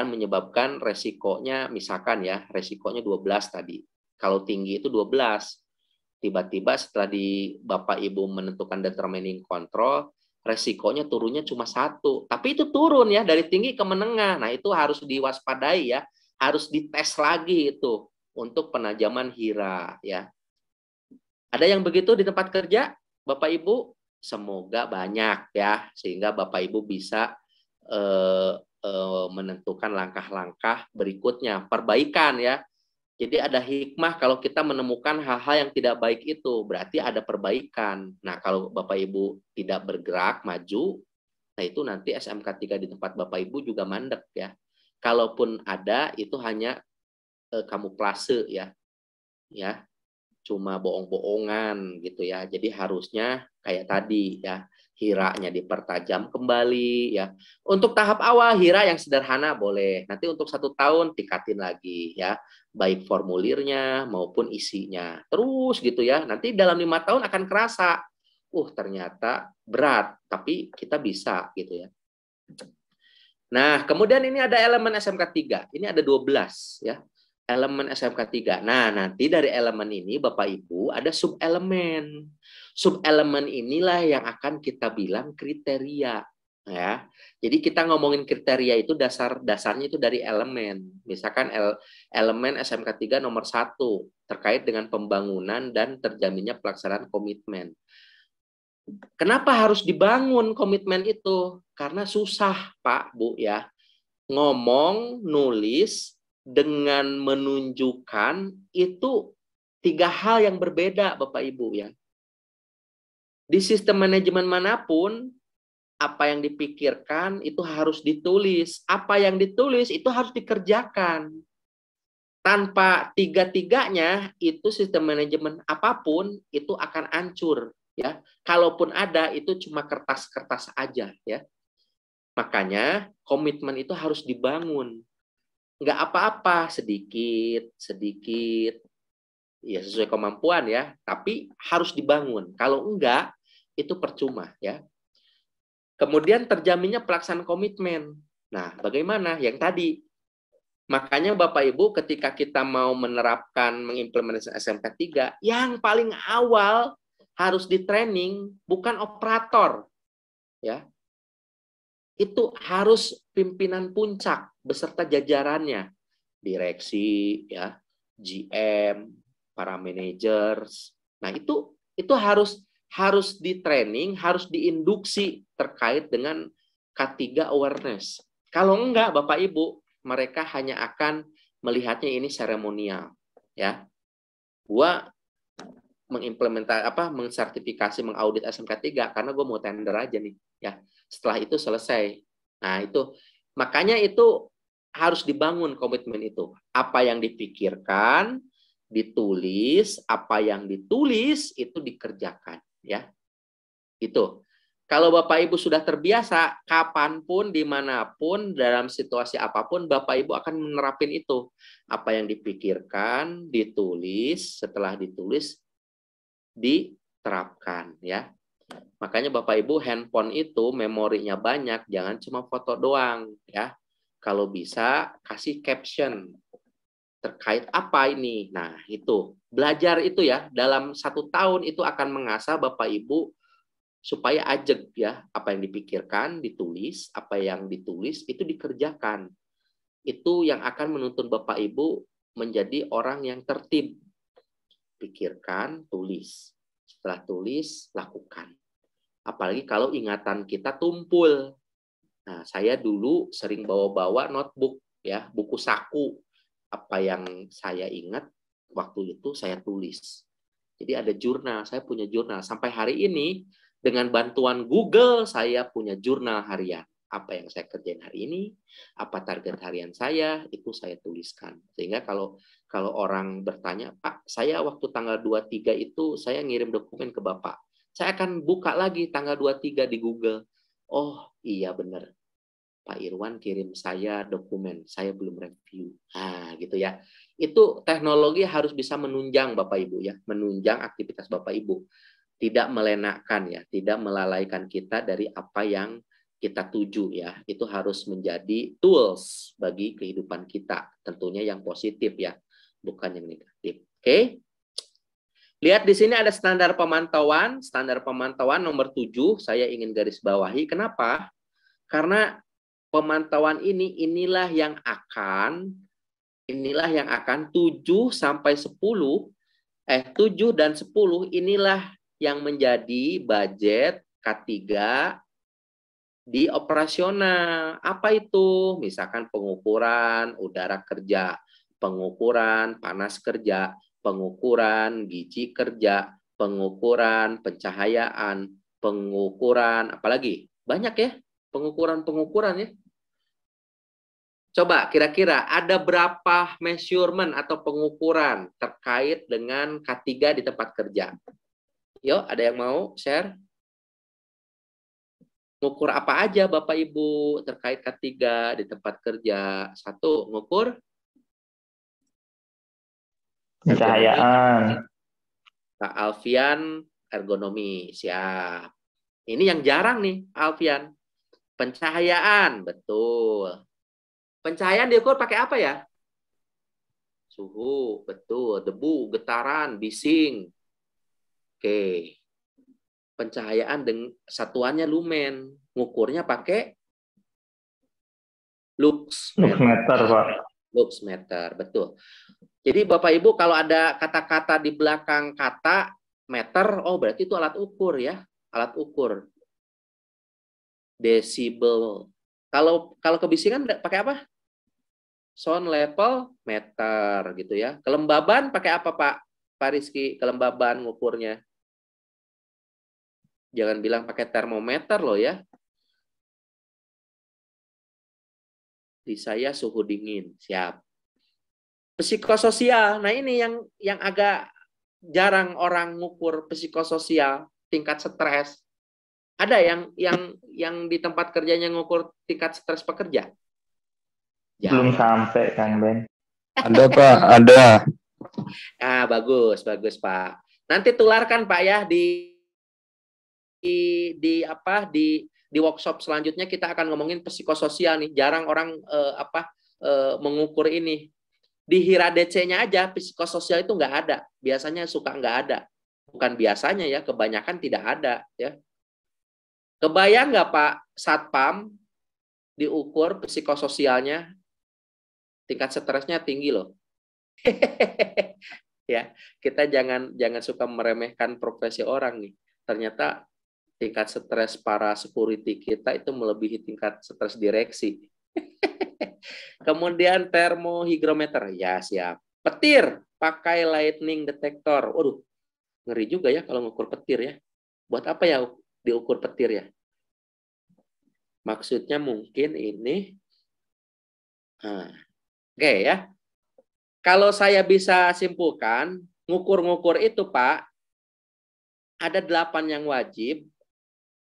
menyebabkan resikonya, misalkan ya, resikonya 12 tadi. Kalau tinggi itu 12. Tiba-tiba setelah Bapak Ibu menentukan determining control, resikonya turunnya cuma 1. Tapi itu turun ya dari tinggi ke menengah. Nah, itu harus diwaspadai ya. Harus dites lagi itu untuk penajaman HIRA ya. Ada yang begitu di tempat kerja, Bapak Ibu? Semoga banyak ya, sehingga Bapak Ibu bisa menentukan langkah-langkah berikutnya, perbaikan ya. Jadi ada hikmah kalau kita menemukan hal-hal yang tidak baik itu, berarti ada perbaikan. Nah, kalau Bapak Ibu tidak bergerak, maju, nah itu nanti SMK 3 di tempat Bapak Ibu juga mandek ya. Kalaupun ada, itu hanya kamuflase ya. Ya. Cuma bohong-bohongan gitu ya. Jadi harusnya kayak tadi ya, HIRA-nya dipertajam kembali ya. Untuk tahap awal HIRA yang sederhana boleh. Nanti untuk 1 tahun tingkatin lagi ya, baik formulirnya maupun isinya. Terus gitu ya. Nanti dalam 5 tahun akan kerasa, ternyata berat, tapi kita bisa gitu ya. Nah, kemudian ini ada elemen SMK 3. Ini ada 12 ya. Elemen SMK 3. Nah, nanti dari elemen ini Bapak Ibu ada sub-elemen. Sub-elemen inilah yang akan kita bilang kriteria. Ya. Jadi kita ngomongin kriteria itu dasarnya itu dari elemen. Misalkan elemen SMK 3 nomor 1 terkait dengan pembangunan dan terjaminnya pelaksanaan komitmen. Kenapa harus dibangun komitmen itu? Karena susah, Pak, Bu ya. Ngomong, nulis, dengan menunjukkan itu 3 hal yang berbeda Bapak Ibu ya. Di sistem manajemen manapun, apa yang dipikirkan itu harus ditulis. Apa yang ditulis itu harus dikerjakan. Tanpa 3-tiganya itu sistem manajemen apapun itu akan hancur ya. Kalaupun ada itu cuma kertas-kertas aja ya. Makanya komitmen itu harus dibangun. Nggak apa-apa, sedikit, ya sesuai kemampuan ya, tapi harus dibangun. Kalau enggak, itu percuma ya. Kemudian terjaminnya pelaksanaan komitmen. Nah, bagaimana? Yang tadi. Makanya Bapak Ibu ketika kita mau menerapkan, mengimplementasikan SMK 3, yang paling awal harus di training bukan operator. Ya. Itu harus pimpinan puncak beserta jajarannya, direksi ya, GM, para managers. Nah, itu harus di training, harus diinduksi terkait dengan K3 awareness. Kalau enggak Bapak Ibu, mereka hanya akan melihatnya ini seremonial ya. Gua mensertifikasi, mengaudit SMK 3 karena gue mau tender aja nih ya. Setelah itu selesai. Nah, itu makanya itu harus dibangun komitmen itu. Apa yang dipikirkan, ditulis, apa yang ditulis itu dikerjakan ya. Itu. Kalau Bapak Ibu sudah terbiasa, kapanpun, dimanapun, dalam situasi apapun, Bapak Ibu akan menerapin itu. Apa yang dipikirkan, ditulis, setelah ditulis, diterapkan. Ya. Makanya Bapak Ibu, handphone itu memorinya banyak, jangan cuma foto doang. Ya. Kalau bisa, kasih caption. Terkait apa ini? Nah, itu. Belajar itu ya, dalam 1 tahun itu akan mengasah Bapak Ibu supaya ajeg ya, apa yang dipikirkan ditulis, apa yang ditulis itu dikerjakan. Itu yang akan menuntun Bapak Ibu menjadi orang yang tertib. Pikirkan, tulis. Setelah tulis, lakukan. Apalagi kalau ingatan kita tumpul. Nah, saya dulu sering bawa-bawa notebook ya, buku saku. Apa yang saya ingat waktu itu saya tulis. Jadi ada jurnal, saya punya jurnal. Sampai hari ini dengan bantuan Google, saya punya jurnal harian. Apa yang saya kerjain hari ini, apa target harian saya, itu saya tuliskan. Sehingga kalau orang bertanya, Pak, saya waktu tanggal 23 itu saya ngirim dokumen ke Bapak. Saya akan buka lagi tanggal 23 di Google. Oh, iya benar. Pak Irwan kirim saya dokumen, saya belum review. Nah, gitu ya. Itu teknologi harus bisa menunjang Bapak Ibu ya, menunjang aktivitas Bapak Ibu. Tidak melenakkan ya, tidak melalaikan kita dari apa yang kita tuju ya. Itu harus menjadi tools bagi kehidupan kita, tentunya yang positif ya, bukan yang negatif. Oke? Lihat di sini ada standar pemantauan nomor 7 saya ingin garis bawahi. Kenapa? Karena pemantauan inilah yang akan 7 sampai 10 7 dan 10 inilah yang menjadi budget K3 di operasional. Apa itu? Misalkan pengukuran udara kerja, pengukuran panas kerja, pengukuran gizi kerja, pengukuran pencahayaan, pengukuran apalagi? Banyak ya pengukuran ya. Coba kira-kira ada berapa measurement atau pengukuran terkait dengan K3 di tempat kerja? Yuk, ada yang mau share? Ngukur apa aja Bapak Ibu terkait K3 di tempat kerja? 1, ngukur pencahayaan. Pak Alfian, ergonomi. Siap. Ini yang jarang nih, Alfian. Pencahayaan, betul. Pencahayaan diukur pakai apa ya? Suhu, betul. Debu, getaran, bising. Oke. Pencahayaan dengan satuannya lumen. Ngukurnya pakai lux Meter, Pak. Lux meter, betul. Jadi Bapak Ibu kalau ada kata-kata di belakang kata meter, oh berarti itu alat ukur ya. Alat ukur. Desibel. Kalau kebisingan pakai apa? Sound level meter gitu ya. Kelembaban pakai apa Pak Rizky? Kelembaban ngukurnya. Jangan bilang pakai termometer loh ya. Di saya suhu dingin, siap. Psikososial. Nah, ini yang agak jarang orang ngukur psikososial, tingkat stres. Ada yang di tempat kerjanya ngukur tingkat stres pekerja? Belum sampai, Kang Ben. Ada, Pak, ada. Ah, bagus Pak. Nanti tularkan Pak ya di workshop selanjutnya kita akan ngomongin psikososial nih. Jarang orang mengukur ini. Di Hira DC-nya aja psikososial itu nggak ada. Biasanya suka nggak ada. Bukan biasanya ya, kebanyakan tidak ada ya. Kebayang nggak Pak Satpam diukur psikososialnya? Tingkat stresnya tinggi loh. Ya, kita jangan suka meremehkan profesi orang nih. Ternyata tingkat stres para security kita itu melebihi tingkat stres direksi. Kemudian termohigrometer, ya siap. Petir, pakai lightning detector. Waduh, ngeri juga ya kalau ngukur petir ya. Buat apa ya diukur petir ya? Maksudnya mungkin ini. Oke ya. Kalau saya bisa simpulkan, ngukur-ngukur itu Pak, ada 8 yang wajib,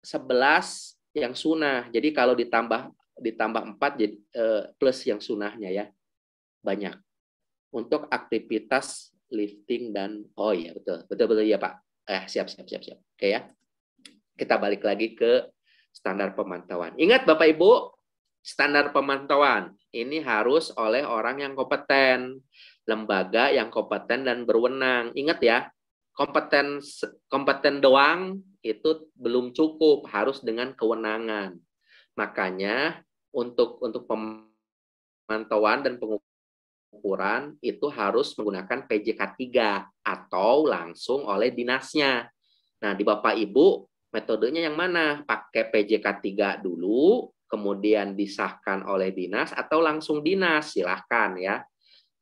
11 yang sunnah. Jadi kalau ditambah 4 jadi plus yang sunnahnya ya. Banyak. Untuk aktivitas lifting dan iya betul ya Pak. Siap. Oke ya. Kita balik lagi ke standar pemantauan. Ingat Bapak Ibu, standar pemantauan ini harus oleh orang yang kompeten, lembaga yang kompeten dan berwenang. Ingat ya, kompeten doang itu belum cukup, harus dengan kewenangan. Makanya untuk pemantauan dan pengukuran itu harus menggunakan PJK 3 atau langsung oleh dinasnya. Nah, di Bapak Ibu metodenya yang mana? Pakai PJK 3 dulu, kemudian disahkan oleh dinas atau langsung dinas, silahkan ya.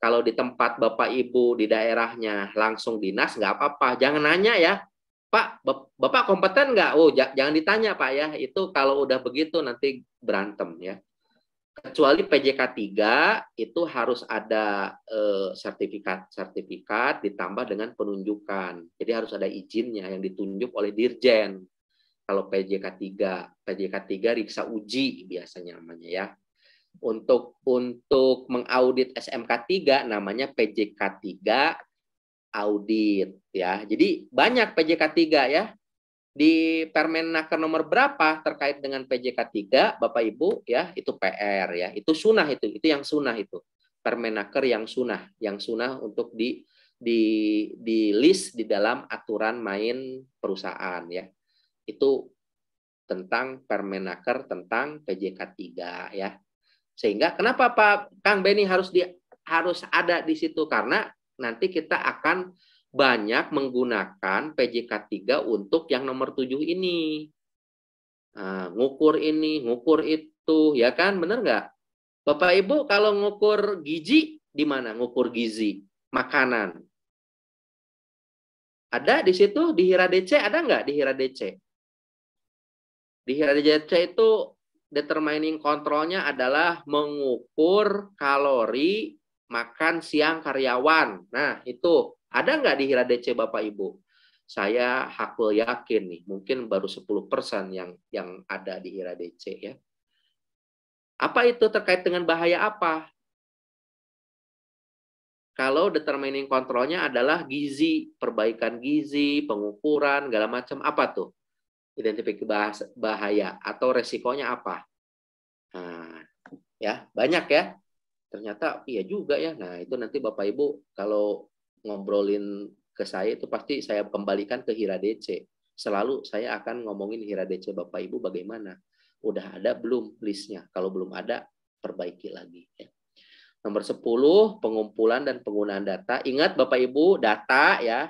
Kalau di tempat Bapak Ibu di daerahnya langsung dinas, nggak apa-apa. Jangan nanya ya, Pak, Bapak kompeten nggak? Jangan ditanya Pak ya. Itu kalau udah begitu nanti berantem ya. Kecuali PJK 3 itu harus ada sertifikat ditambah dengan penunjukan. Jadi harus ada izinnya yang ditunjuk oleh Dirjen. Kalau PJK 3 riksa uji biasanya namanya ya. Untuk mengaudit SMK 3 namanya PJK 3 audit ya. Jadi banyak PJK 3 ya. Di Permenaker nomor berapa terkait dengan PJK 3 Bapak Ibu ya, itu PR ya. Itu sunnah itu yang sunnah itu. Permenaker yang sunnah untuk di list di dalam aturan main perusahaan ya. Itu tentang Permenaker tentang PJK 3 ya. Sehingga kenapa Pak Kang Beni harus ada di situ, karena nanti kita akan banyak menggunakan PJK 3 untuk yang nomor 7 ini. Nah, ngukur ini, ngukur itu, ya kan? Bener nggak? Bapak Ibu kalau ngukur gizi di mana? Ngukur gizi makanan. Ada di situ di HIRA DC, ada nggak di HIRA DC? Di HIRA DC itu determining controlnya adalah mengukur kalori makan siang karyawan. Nah, itu ada nggak di HIRA DC Bapak Ibu? Saya hakul yakin nih, mungkin baru 10% yang ada di HIRA DC ya. Apa itu terkait dengan bahaya apa? Kalau determining controlnya adalah gizi, perbaikan gizi, pengukuran, segala macam, apa tuh? Identifikasi bahaya atau resikonya apa? Nah, ya banyak ya. Ternyata iya juga ya. Nah itu nanti Bapak Ibu kalau ngobrolin ke saya itu pasti saya kembalikan ke HIRA DC. Selalu saya akan ngomongin HIRA DC Bapak Ibu bagaimana. Udah ada belum listnya? Kalau belum ada, perbaiki lagi. Ya. Nomor 10, pengumpulan dan penggunaan data. Ingat Bapak Ibu, data ya.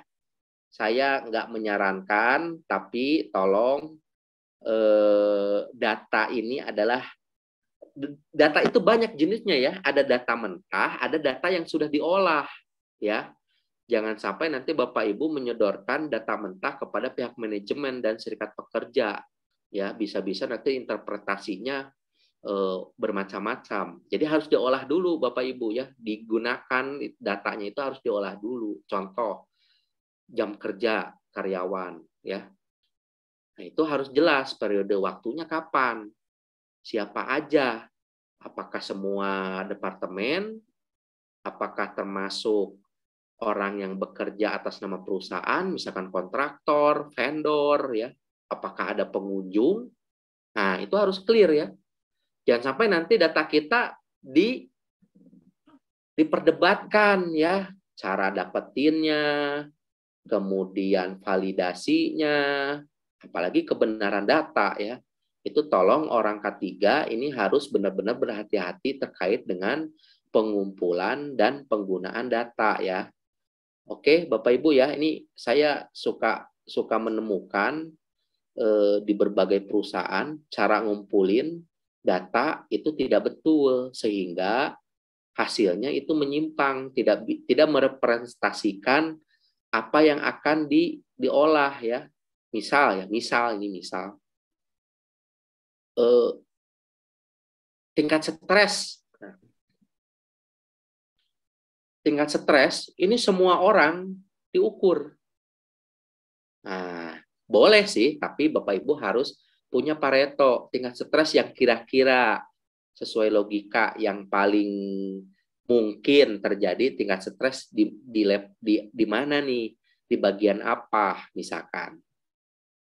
Saya nggak menyarankan, tapi tolong data ini adalah, data itu banyak jenisnya ya. Ada data mentah, ada data yang sudah diolah ya. Jangan sampai nanti Bapak Ibu menyodorkan data mentah kepada pihak manajemen dan serikat pekerja ya. Bisa-bisa nanti interpretasinya bermacam-macam. Jadi harus diolah dulu Bapak Ibu ya. Digunakan datanya itu harus diolah dulu. Contoh jam kerja karyawan ya. Nah, itu harus jelas periode waktunya kapan. Siapa aja? Apakah semua departemen? Apakah termasuk orang yang bekerja atas nama perusahaan, misalkan kontraktor, vendor ya? Apakah ada pengunjung? Nah, itu harus clear ya. Jangan sampai nanti data kita diperdebatkan ya, cara dapetinnya, kemudian validasinya, apalagi kebenaran data ya. Itu tolong orang K3 ini harus benar-benar berhati-hati terkait dengan pengumpulan dan penggunaan data ya. Oke, Bapak Ibu ya, ini saya suka menemukan di berbagai perusahaan cara ngumpulin data itu tidak betul sehingga hasilnya itu menyimpang, tidak merepresentasikan apa yang akan diolah ya. Misal tingkat stres. Tingkat stres ini semua orang diukur. Nah, boleh sih, tapi Bapak Ibu harus punya Pareto, tingkat stres yang kira-kira sesuai logika yang paling mungkin terjadi tingkat stres di mana nih? Di bagian apa misalkan?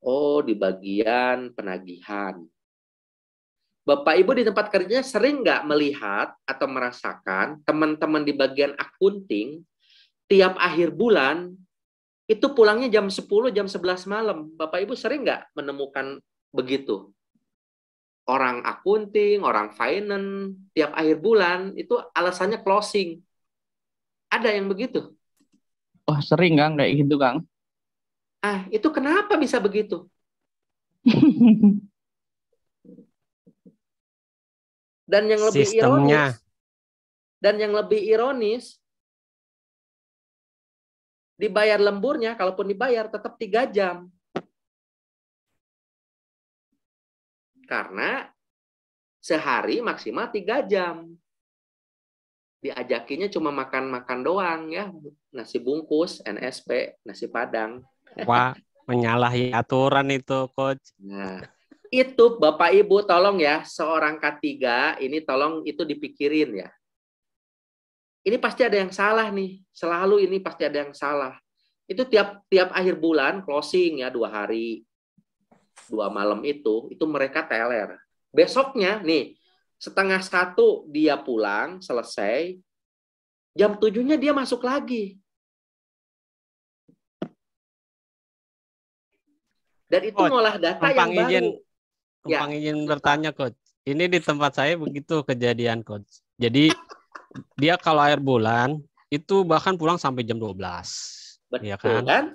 Oh, di bagian penagihan. Bapak Ibu di tempat kerja sering nggak melihat atau merasakan teman-teman di bagian akunting tiap akhir bulan itu pulangnya jam 10, jam 11 malam. Bapak Ibu sering nggak menemukan begitu? Orang akunting, orang finance, tiap akhir bulan itu alasannya closing. Ada yang begitu? Wah, sering Kang kayak gitu Kang. Itu kenapa bisa begitu? Dan yang lebih Sistemnya. ironis, dibayar lemburnya, kalaupun dibayar tetap 3 jam. Karena sehari maksimal 3 jam. Diajakinya cuma makan-makan doang ya. Nasi bungkus, NSP, nasi Padang. Wah, menyalahi aturan itu, Coach. Nah, itu Bapak Ibu tolong ya, seorang K3 ini tolong itu dipikirin ya. Ini pasti ada yang salah nih. Selalu ini pasti ada yang salah. Itu tiap akhir bulan closing ya 2 hari. 2 malam itu mereka teler. Besoknya nih, 12:30 dia pulang, selesai. Jam 7-nya dia masuk lagi. Dan itu ngolah data yang baru. Numpang izin bertanya, Coach. Ini di tempat saya begitu kejadian, Coach. Jadi dia kalau akhir bulan itu bahkan pulang sampai jam 12. Betul ya kan?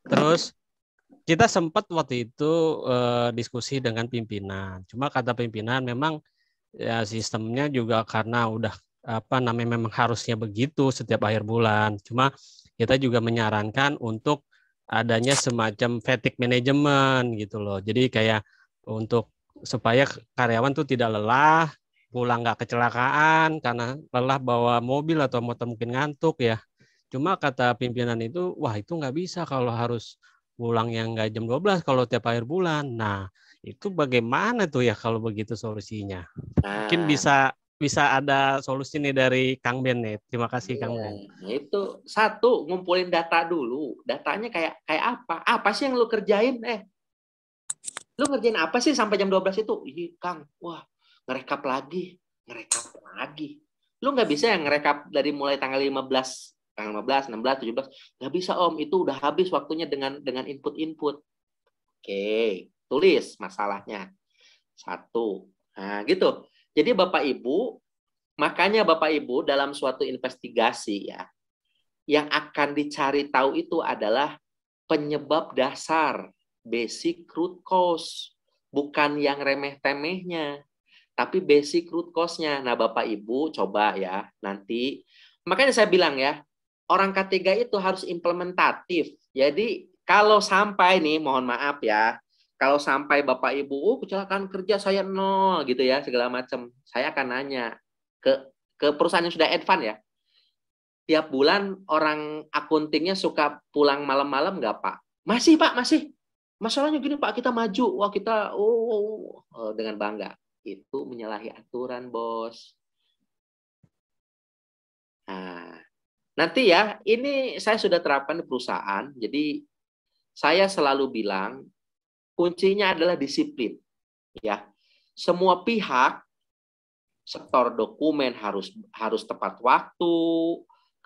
Terus kita sempat waktu itu diskusi dengan pimpinan. Cuma kata pimpinan memang ya sistemnya juga karena udah memang harusnya begitu setiap akhir bulan. Cuma kita juga menyarankan untuk adanya semacam fatigue management gitu loh. Jadi kayak untuk supaya karyawan tuh tidak lelah, pulang nggak kecelakaan karena lelah bawa mobil atau motor mungkin ngantuk ya. Cuma kata pimpinan itu, wah itu nggak bisa kalau harus pulang yang nggak jam 12 kalau tiap akhir bulan. Nah, itu bagaimana tuh ya kalau begitu solusinya? Mungkin bisa ada solusi nih dari Kang Ben nih. Terima kasih Kang Ben. Nah, itu satu, ngumpulin data dulu. Datanya kayak apa? Apa sih yang lu kerjain? Lu ngerjain apa sih sampai jam 12 itu? Ini Kang, wah ngerekap lagi. Lu nggak bisa yang ngerekap dari mulai tanggal 15, 16, 17. Nggak bisa Om, itu udah habis waktunya dengan input-input. Oke, tulis masalahnya. 1. Nah, gitu. Jadi Bapak Ibu, makanya Bapak Ibu dalam suatu investigasi ya, yang akan dicari tahu itu adalah penyebab dasar, basic root cause, bukan yang remeh-temehnya, tapi basic root cause-nya. Nah, Bapak Ibu coba ya nanti. Makanya saya bilang ya, orang K3 itu harus implementatif. Jadi kalau sampai nih, mohon maaf ya, kalau sampai Bapak Ibu, kecelakaan kerja saya 0 gitu ya, segala macam. Saya akan nanya ke perusahaan yang sudah advance ya. Tiap bulan orang akuntingnya suka pulang malam-malam nggak Pak? Masih Pak, masih. Masalahnya gini Pak, kita maju. Wah kita dengan bangga. Itu menyalahi aturan, Bos. Nah, nanti ya, ini saya sudah terapkan di perusahaan. Jadi saya selalu bilang, kuncinya adalah disiplin. Ya, semua pihak setor dokumen harus tepat waktu,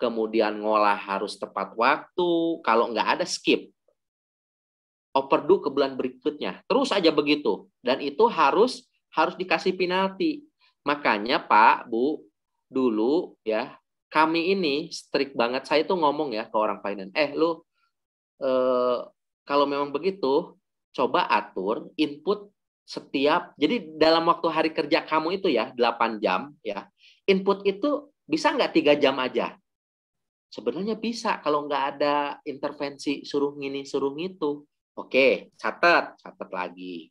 kemudian ngolah harus tepat waktu. Kalau nggak ada skip, overdue ke bulan berikutnya. Terus aja begitu. Dan itu harus dikasih penalti. Makanya Pak, Bu, dulu ya kami ini strict banget. Saya tuh ngomong ya ke orang finance, lu kalau memang begitu, coba atur input setiap, jadi dalam waktu hari kerja kamu itu ya 8 jam ya, input itu bisa nggak 3 jam aja? Sebenarnya bisa kalau nggak ada intervensi suruh ngini suruh ngitu. Oke, catat lagi.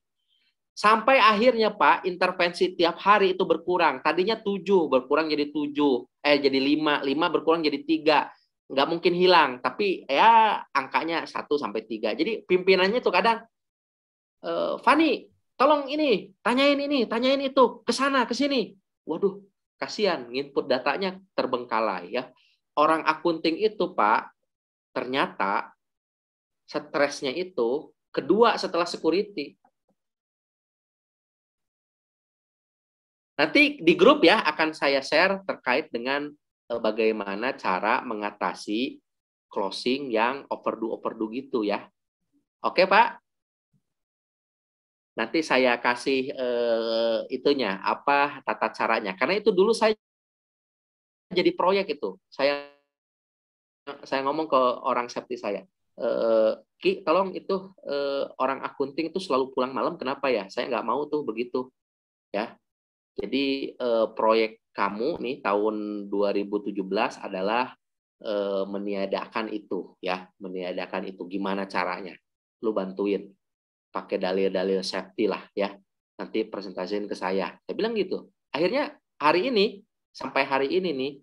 Sampai akhirnya Pak, intervensi tiap hari itu berkurang. Tadinya 7 berkurang jadi 7, jadi 5 berkurang jadi 3. Nggak mungkin hilang, tapi ya angkanya 1 sampai 3. Jadi pimpinannya tuh kadang, Fani, tolong ini, tanyain itu, ke sana, ke sini. Waduh, kasihan, input datanya terbengkalai ya. Orang akunting itu, Pak, ternyata stresnya itu kedua setelah security. Nanti di grup ya akan saya share terkait dengan bagaimana cara mengatasi closing yang overdo gitu ya. Oke, Pak? Nanti saya kasih itunya, apa tata caranya. Karena itu dulu saya jadi proyek itu. Saya ngomong ke orang safety saya. Ki, tolong itu orang akunting itu selalu pulang malam, kenapa ya? Saya nggak mau tuh begitu. Ya. Jadi proyek kamu nih tahun 2017 adalah meniadakan itu ya, meniadakan itu. Gimana caranya? Lu bantuin. Pakai dalil-dalil safety lah ya. Nanti presentasiin ke saya. Saya bilang gitu. Akhirnya hari ini, sampai hari ini nih,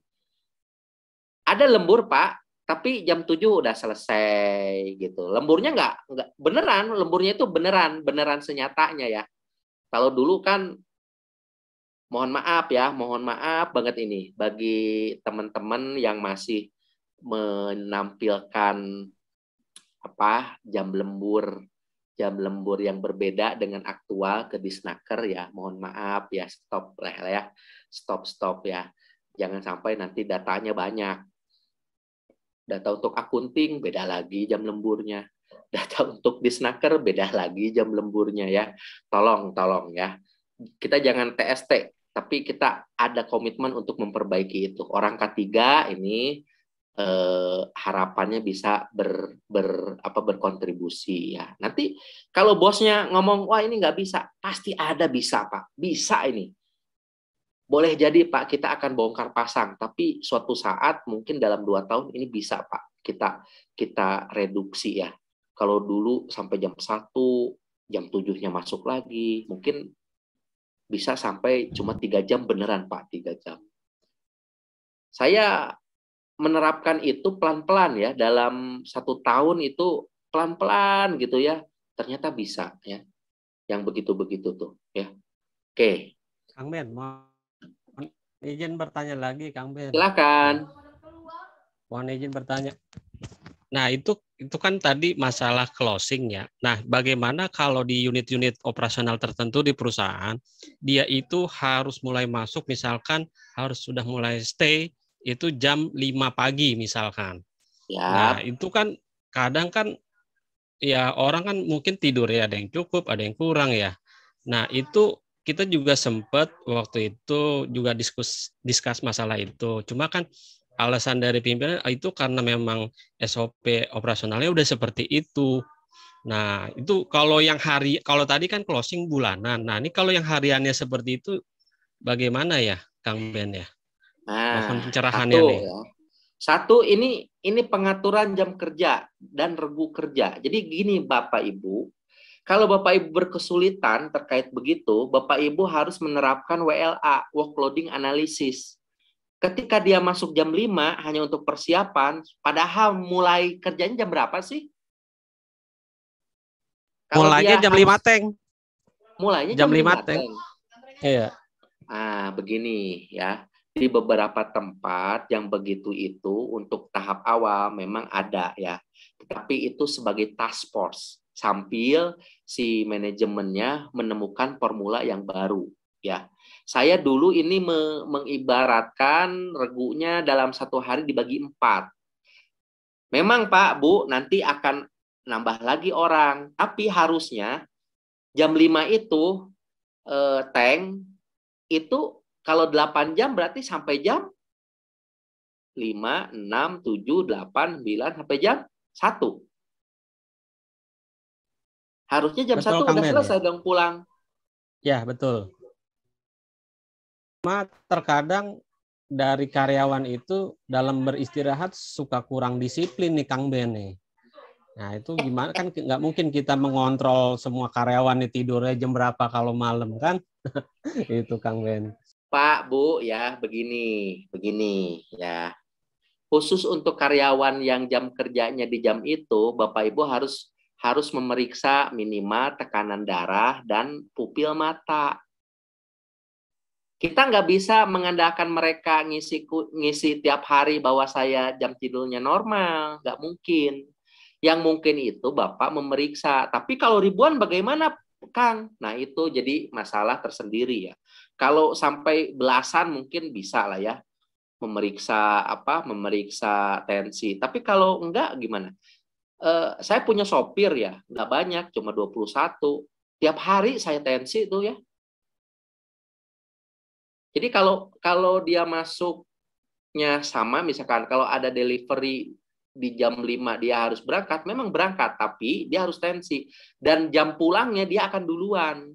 ada lembur Pak, tapi jam 7 udah selesai gitu. Lemburnya nggak beneran, lemburnya itu beneran senyatanya ya. Kalau dulu kan, mohon maaf banget ini bagi teman-teman yang masih menampilkan jam lembur yang berbeda dengan aktual ke Disnaker ya, mohon maaf ya, stop ya, jangan sampai nanti datanya banyak. Data untuk akunting beda lagi jam lemburnya, data untuk Disnaker beda lagi jam lemburnya ya. Tolong ya, kita jangan TST, tapi kita ada komitmen untuk memperbaiki itu. Orang K3 ini harapannya bisa berkontribusi ya. Nanti kalau bosnya ngomong wah ini nggak bisa, pasti ada bisa Pak, bisa ini. Boleh jadi Pak kita akan bongkar pasang, tapi suatu saat mungkin dalam 2 tahun ini bisa Pak kita reduksi ya. Kalau dulu sampai jam 1, jam 7-nya masuk lagi, mungkin bisa sampai cuma 3 jam beneran Pak, 3 jam. Saya menerapkan itu pelan-pelan ya, dalam 1 tahun itu pelan-pelan gitu ya, ternyata bisa ya, yang begitu-begitu tuh ya. Oke. Kang Ben, mau izin bertanya lagi, Kang Ben. Silakan. Mohon izin bertanya. Nah, itu kan tadi masalah closing ya. Nah, bagaimana kalau di unit-unit operasional tertentu di perusahaan, dia itu harus mulai masuk, misalkan harus sudah mulai stay itu jam 5 pagi misalkan. Ya. Nah, itu kan kadang kan ya orang kan mungkin tidur ya, ada yang cukup, ada yang kurang ya. Nah, itu kita juga sempat waktu itu juga diskus masalah itu. Cuma kan alasan dari pimpinan itu karena memang SOP operasionalnya udah seperti itu. Nah, itu kalau tadi kan closing bulanan. Nah, ini kalau yang hariannya seperti itu bagaimana ya, Kang Ben ya? Nah, pencerahannya nih. Satu ini pengaturan jam kerja dan regu kerja. Jadi gini Bapak Ibu, kalau Bapak Ibu berkesulitan terkait begitu, Bapak Ibu harus menerapkan WLA, work loading analysis. Ketika dia masuk jam 5 hanya untuk persiapan, padahal mulai kerjanya jam berapa sih? Mulainya jam 5 Teng. Mulainya jam 5 Teng. Iya. Nah, begini ya. Di beberapa tempat yang begitu itu untuk tahap awal memang ada ya. Tetapi itu sebagai task force sambil si manajemennya menemukan formula yang baru ya. Saya dulu ini mengibaratkan regunya dalam 1 hari dibagi 4. Memang Pak, Bu, nanti akan nambah lagi orang. Tapi harusnya jam 5 itu Teng, itu kalau 8 jam berarti sampai jam 5, 6, 7, 8, 9, sampai jam 1. Harusnya jam betul, 1 udah selesai ya? Dong pulang. Ya, betul. Cuma terkadang dari karyawan itu dalam beristirahat suka kurang disiplin nih Kang Ben nih. Nah itu gimana, kan nggak mungkin kita mengontrol semua karyawan nih tidurnya jam berapa kalau malam kan. Itu Kang Ben. Pak, Bu, ya begini ya. Khusus untuk karyawan yang jam kerjanya di jam itu, Bapak Ibu harus harus memeriksa minimal tekanan darah dan pupil mata. Kita nggak bisa mengandalkan mereka ngisi tiap hari bahwa saya jam tidurnya normal, nggak mungkin. Yang mungkin itu Bapak memeriksa. Tapi kalau ribuan bagaimana, Kang? Nah itu jadi masalah tersendiri ya. Kalau sampai belasan mungkin bisa lah ya memeriksa tensi. Tapi kalau enggak gimana? Saya punya sopir ya, nggak banyak, cuma 21. Tiap hari saya tensi itu ya. Jadi kalau dia masuknya sama, misalkan kalau ada delivery di jam 5 dia harus berangkat, memang berangkat, tapi dia harus tensi. Dan jam pulangnya dia akan duluan.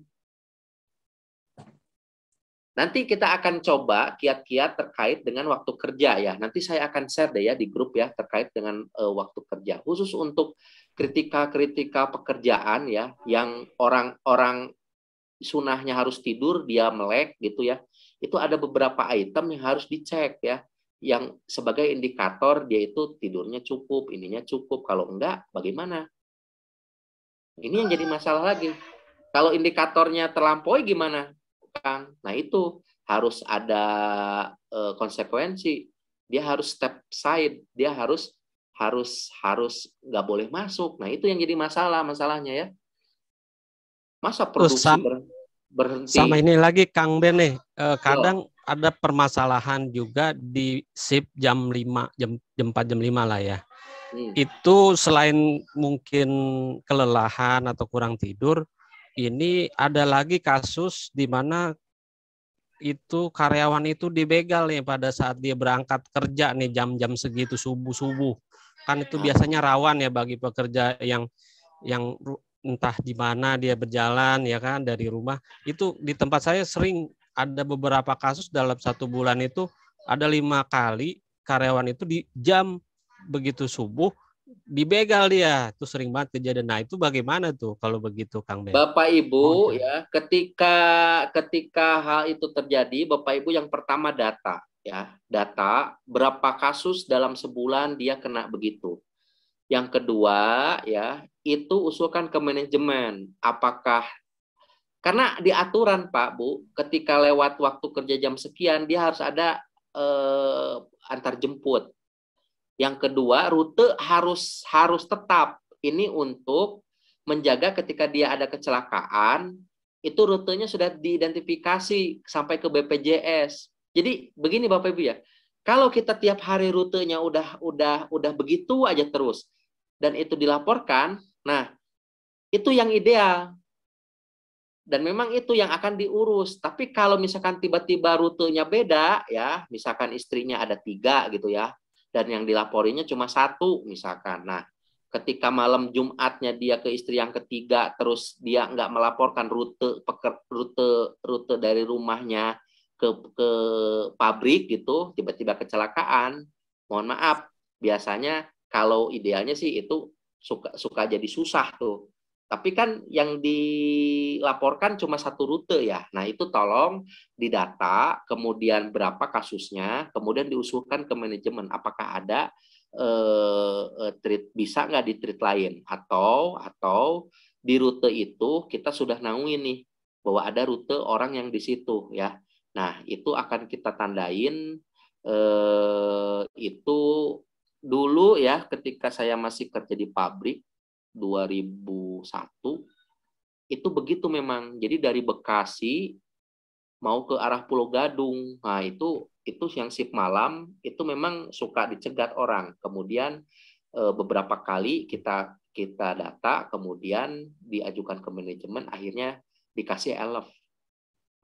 Nanti kita akan coba kiat-kiat terkait dengan waktu kerja ya. Nanti saya akan share deh ya di grup ya terkait dengan waktu kerja. Khusus untuk kritika-kritika pekerjaan ya, yang orang-orang sunahnya harus tidur, dia melek gitu ya. Itu ada beberapa item yang harus dicek ya. Yang sebagai indikator dia itu tidurnya cukup, ininya cukup. Kalau enggak, bagaimana? Ini yang jadi masalah lagi. Kalau indikatornya terlampaui gimana? Nah itu harus ada konsekuensi. Dia harus step side, dia harus nggak boleh masuk. Nah itu yang jadi masalahnya ya. Masa produksi berhenti? Sama ini lagi Kang Ben nih, kadang ada permasalahan juga di shift jam 5, jam 4, jam 5 lah ya. Itu selain mungkin kelelahan atau kurang tidur, ini ada lagi kasus di mana itu karyawan itu dibegal nih pada saat dia berangkat kerja nih jam-jam segitu subuh-subuh. Kan itu biasanya rawan ya bagi pekerja yang entah di mana dia berjalan ya kan dari rumah. Itu di tempat saya sering ada beberapa kasus dalam 1 bulan itu ada 5 kali karyawan itu di jam begitu subuh dibegal dia. Itu sering banget kejadian. Nah itu bagaimana tuh kalau begitu Kang Ben? Bapak Ibu ya, ketika hal itu terjadi, Bapak Ibu yang pertama data ya, data berapa kasus dalam sebulan dia kena begitu. Yang kedua ya, itu usulkan ke manajemen. Apakah karena di aturan Pak Bu, ketika lewat waktu kerja jam sekian dia harus ada antar jemput. Yang kedua, rute harus tetap. Ini untuk menjaga ketika dia ada kecelakaan, itu rutenya sudah diidentifikasi sampai ke BPJS. Jadi begini Bapak Ibu ya, kalau kita tiap hari rutenya udah begitu aja terus dan itu dilaporkan, nah itu yang ideal. Dan memang itu yang akan diurus. Tapi kalau misalkan tiba-tiba rutenya beda ya, misalkan istrinya ada 3 gitu ya, dan yang dilaporinya cuma 1 misalkan. Nah, ketika malam Jumatnya dia ke istri yang ketiga, terus dia nggak melaporkan rute dari rumahnya ke pabrik gitu, tiba-tiba kecelakaan. Mohon maaf, biasanya kalau idealnya sih itu suka jadi susah tuh. Tapi kan yang dilaporkan cuma 1 rute ya. Nah itu tolong didata, kemudian berapa kasusnya, kemudian diusulkan ke manajemen. Apakah ada bisa nggak di treat lain? Atau di rute itu kita sudah naungin nih bahwa ada rute orang yang di situ ya. Nah itu akan kita tandain itu dulu ya ketika saya masih kerja di pabrik. 2001 itu begitu memang. Jadi dari Bekasi mau ke arah Pulau Gadung. Nah, itu yang shift malam itu memang suka dicegat orang. Kemudian beberapa kali kita data, kemudian diajukan ke manajemen, akhirnya dikasih elef.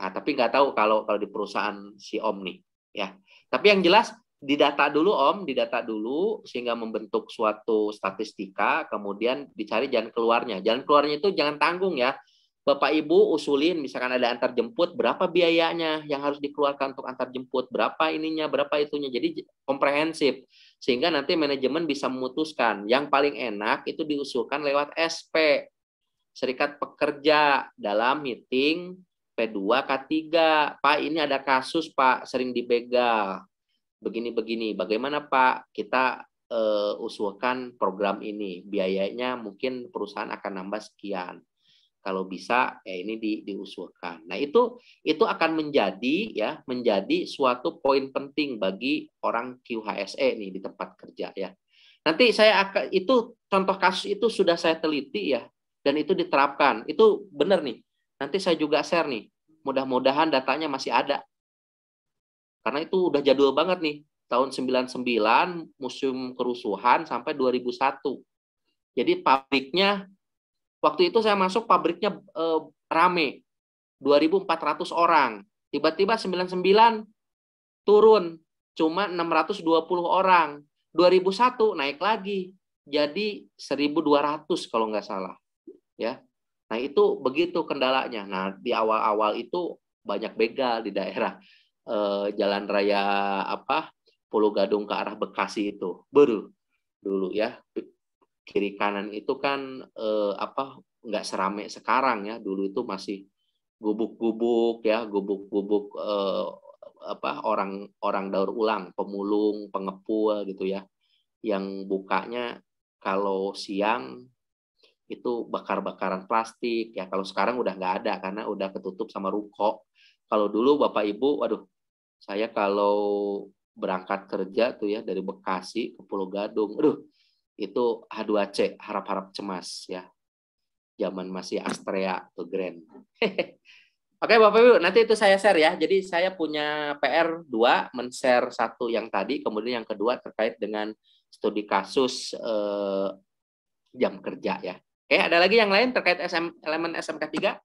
Nah, tapi nggak tahu kalau di perusahaan si Om nih ya. Tapi yang jelas didata dulu Om, didata dulu sehingga membentuk suatu statistika, kemudian dicari jalan keluarnya. Jalan keluarnya itu jangan tanggung ya. Bapak Ibu usulin misalkan ada antar jemput, berapa biayanya yang harus dikeluarkan untuk antar jemput, berapa ininya, berapa itunya. Jadi komprehensif sehingga nanti manajemen bisa memutuskan. Yang paling enak itu diusulkan lewat SP, Serikat Pekerja, dalam meeting P2 K3. Pak, ini ada kasus Pak, sering dibegal. Begini, bagaimana Pak? Kita usulkan program ini. Biayanya mungkin perusahaan akan nambah sekian. Kalau bisa ya ini diusulkan. Nah, itu akan menjadi suatu poin penting bagi orang QHSE nih di tempat kerja ya. Nanti itu contoh kasus itu sudah saya teliti ya, dan itu diterapkan. Itu benar nih. Nanti saya juga share nih. Mudah-mudahan datanya masih ada. Karena itu udah jadul banget nih. Tahun 99 musim kerusuhan sampai 2001. Jadi pabriknya waktu itu saya masuk pabriknya rame. 2.400 orang. Tiba-tiba 99 turun cuma 620 orang. 2001 naik lagi jadi 1.200 kalau nggak salah. Ya. Nah, itu begitu kendalanya. Nah, di awal-awal itu banyak begal di daerah Jalan Raya Pulau Gadung ke arah Bekasi itu. Dulu ya. Kiri kanan itu kan nggak serame sekarang ya. Dulu itu masih gubuk-gubuk ya, gubuk-gubuk orang daur ulang, pemulung, pengepul gitu ya. Yang bukanya kalau siang itu bakar-bakaran plastik ya. Kalau sekarang udah nggak ada karena udah ketutup sama ruko. Kalau dulu Bapak Ibu, waduh, saya kalau berangkat kerja tuh ya dari Bekasi ke Pulau Gadung, itu H2C, harap-harap cemas ya. Zaman masih Astrea atau Grand. Oke Bapak Ibu, nanti itu saya share ya. Jadi saya punya PR 2, men-share 1 yang tadi, kemudian yang kedua terkait dengan studi kasus jam kerja ya. Oke, ada lagi yang lain terkait elemen SMK 3?